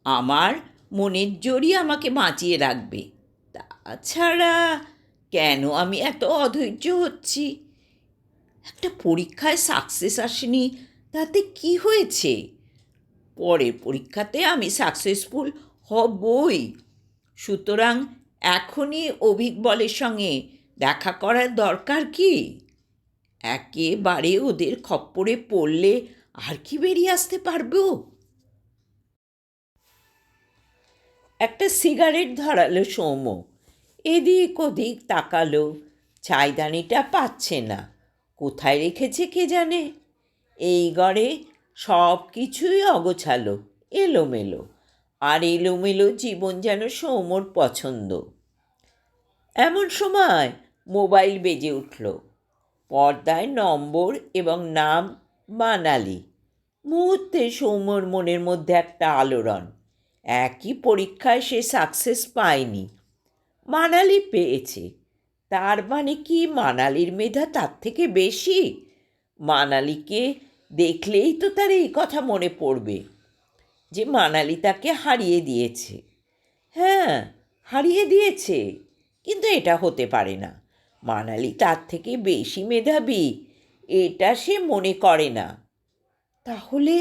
আমার মনের জোরই আমাকে বাঁচিয়ে রাখবে। তাছাড়া কেন আমি এত অধৈর্য হচ্ছি? একটা পরীক্ষায় সাকসেস আসেনি, তাতে কি হয়েছে? পরের পরীক্ষাতে আমি সাকসেসফুল হবই। সুতরাং এখনই অভিক বলের সঙ্গে দেখা করার দরকার কি? একেবারে ওদের খপ্পরে পড়লে আর কি বেরিয়ে আসতে পারবো? একটা সিগারেট ধরালো সৌম্য। এদিক ওদিক তাকালো, চায়দানিটা পাচ্ছে না। কোথায় রেখেছে কে জানে। এই ঘরে সব কিছুই অগোছালো, এলোমেলো। আর এলোমেলো জীবন যেন সৌম্যর পছন্দ। এমন সময় মোবাইল বেজে উঠল। পর্দায় নম্বর এবং নাম মানালি। মুহূর্তে সৌম্যর মনের মধ্যে একটা আলোড়ন। একই পরীক্ষায় সে সাকসেস পায়নি, মানালি পেয়েছে। তার মানে কি মানালির মেধা তার থেকে বেশি? মানালিকে দেখলেই তো তার এই কথা মনে পড়বে যে মানালি তাকে হারিয়ে দিয়েছে। হ্যাঁ, হারিয়ে দিয়েছে, কিন্তু এটা হতে পারে না। মানালি তার থেকে বেশি মেধাবী, এটা সে মনে করে না। তাহলে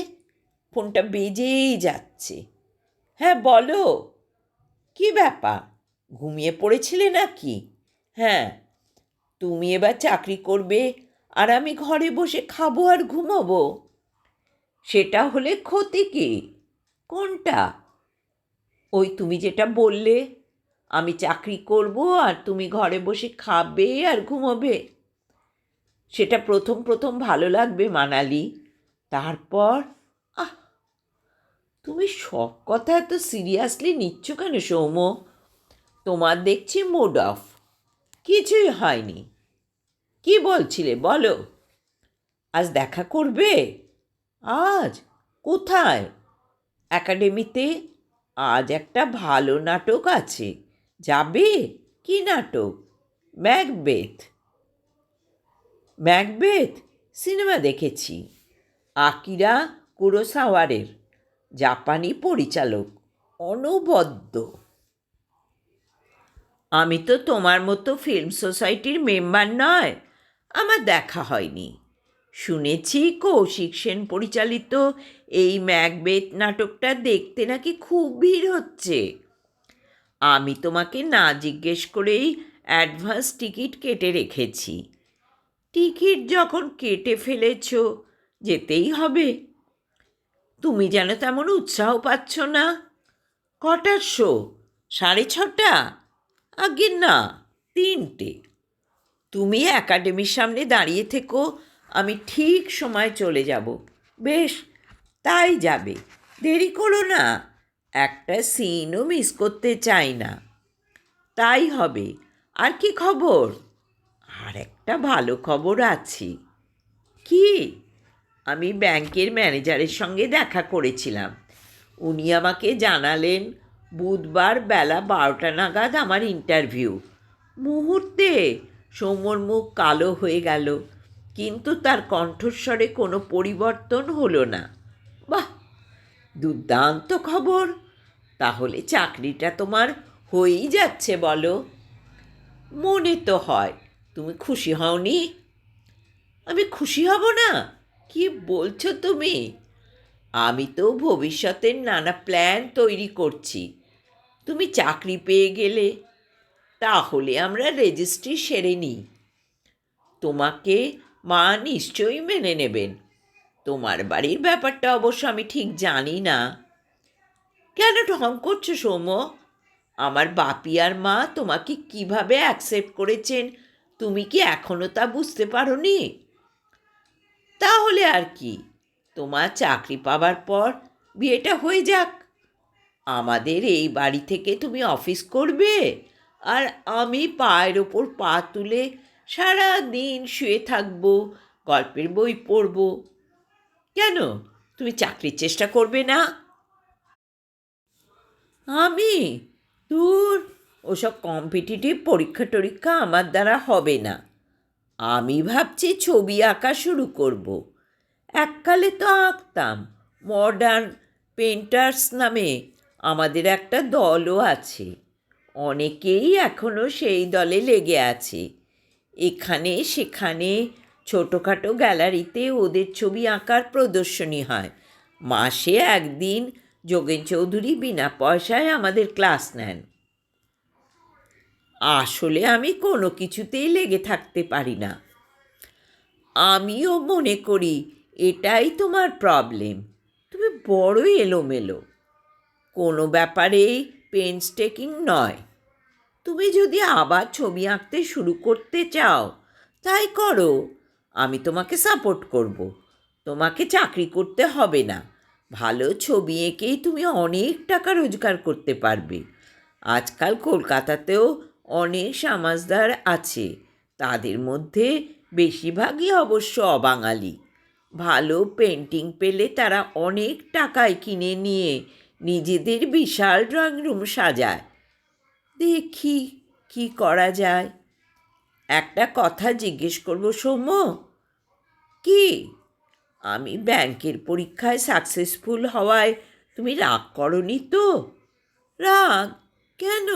ফোনটা বেজেই যাচ্ছে। হ্যাঁ বলো, কি ব্যাপার? ঘুমিয়ে পড়েছিলে নাকি? হ্যাঁ, তুমি এবার চাকরি করবে আর আমি ঘরে বসে খাবো আর ঘুমোবো। সেটা হলে ক্ষতি কি? কোনটা? ওই তুমি যেটা বললে, আমি চাকরি করব আর তুমি ঘরে বসে খাবে আর ঘুমোবে। সেটা প্রথম প্রথম ভালো লাগবে মানালি, তারপর আহ, তুমি সব কথা এত সিরিয়াসলি নিচ্ছ কেন সৌম্য? তোমার দেখছি মুড অফ। কিছুই হয়নি। কি বলছিলে বলো? আজ দেখা করবে? আজ? কোথায়? একাডেমিতে। আজ একটা ভালো নাটক আছে, যাবে? কি নাটক? ম্যাকবেথ। ম্যাকবেথ সিনেমা দেখেছি, আকিরা কুরোসাওয়ারের, জাপানি পরিচালক, অনবদ্য। আমি তো তোমার মতো ফিল্ম সোসাইটির মেম্বার নয়, আমার দেখা হয়নি। শুনেছি কৌশিক সেন পরিচালিত এই ম্যাকবেথ নাটকটা দেখতে নাকি খুব ভিড় হচ্ছে। আমি তোমাকে না জিজ্ঞেস করেই অ্যাডভান্স টিকিট কেটে রেখেছি। টিকিট যখন কেটে ফেলেছ, যেতেই হবে। তুমি যেন তেমন উৎসাহ পাচ্ছ না। কটার শো? 6:30? আগে না, 3টে। তুমি একাডেমির সামনে দাঁড়িয়ে থেকো, আমি ঠিক সময় চলে যাব। বেশ, তাই যাবে। দেরি করো না, একটা সিনও মিস করতে চাই না। তাই হবে। আর কি খবর? আর একটা ভালো খবর আছে। কি? আমি ব্যাংকের ম্যানেজারের সঙ্গে দেখা করেছিলাম। উনি আমাকে জানালেন বুধবার বেলা 12টা নাগাদ আমার ইন্টারভিউ। মুহূর্তে সৌম্যর মুখ কালো হয়ে গেল, কিন্তু তার কণ্ঠস্বরে কোনো পরিবর্তন হলো না। বাহ, দুর্দান্ত খবর! তাহলে চাকরিটা তোমার হয়েই যাচ্ছে বলো? মনে তো হয়। তুমি খুশি হওনি? আমি খুশি হব না? কি বলছো তুমি? আমি তো ভবিষ্যতের নানা প্ল্যান তৈরি করছি। তুমি চাকরি পেয়ে গেলে, তাহলে আমরা রেজিস্ট্রি সেরে নিই। তোমাকে মা নিশ্চয়ই মেনে নেবেন। তোমার বাড়ির ব্যাপারটা অবশ্য আমি ঠিক জানি না। কেন ঢং করছো সৌম্য? আমার বাপি আর মা তোমাকে কিভাবে অ্যাকসেপ্ট করেছেন, তুমি কি এখনও তা বুঝতে পারোনি? তাহলে আর কি, তোমার চাকরি পাবার পর বিয়েটা হয়ে যাক। আমাদের এই বাড়ি থেকে তুমি অফিস করবে, আর আমি পায়ের ওপর পা তুলে সারা দিন শুয়ে থাকবো, গল্পের বই পড়ব। কেন, তুমি চাকরির চেষ্টা করবে না? আমি? দূর, ওসব কম্পিটিটিভ পরীক্ষা টরীক্ষা আমার দ্বারা হবে না। আমি ভাবছি ছবি আঁকা শুরু করব। এককালে তো আঁকতাম, মডার্ন পেন্টার্স নামে আমাদের একটা দলও আছে। অনেকেই এখনও সেই দলে লেগে আছে। এখানে সেখানে ছোটোখাটো গ্যালারিতে ওদের ছবি আঁকার প্রদর্শনী হয়, মাসে একদিন যোগেন চৌধুরী বিনা পয়সায় আমাদের ক্লাস নেন। আসলে আমি কোনো কিছুতেই লেগে থাকতে পারি না। আমিও মনে করি এটাই তোমার প্রবলেম। তুমি বড়ই এলোমেলো, কোনো ব্যাপারেই পেনস্টেকিং নয়। তুমি যদি আবার ছবি আঁকতে শুরু করতে চাও তাই করো, আমি তোমাকে সাপোর্ট করব। তোমাকে চাকরি করতে হবে না, ভালো ছবি এঁকেই তুমি অনেক টাকা রোজগার করতে পারবে। আজকাল কলকাতাতেও অনেক সমাজদার আছে, তাদের মধ্যে বেশিরভাগই অবশ্য অবাঙালি। ভালো পেন্টিং পেলে তারা অনেক টাকায় কিনে নিয়ে নিজেদের বিশাল ড্রয়িং রুম সাজায়। দেখি কি করা যায়। একটা কথা জিজ্ঞেস করবো সৌম্য? কি? আমি ব্যাংকের পরীক্ষায় সাকসেসফুল হওয়ায় তুমি রাগ করনি তো? রাগ কেন?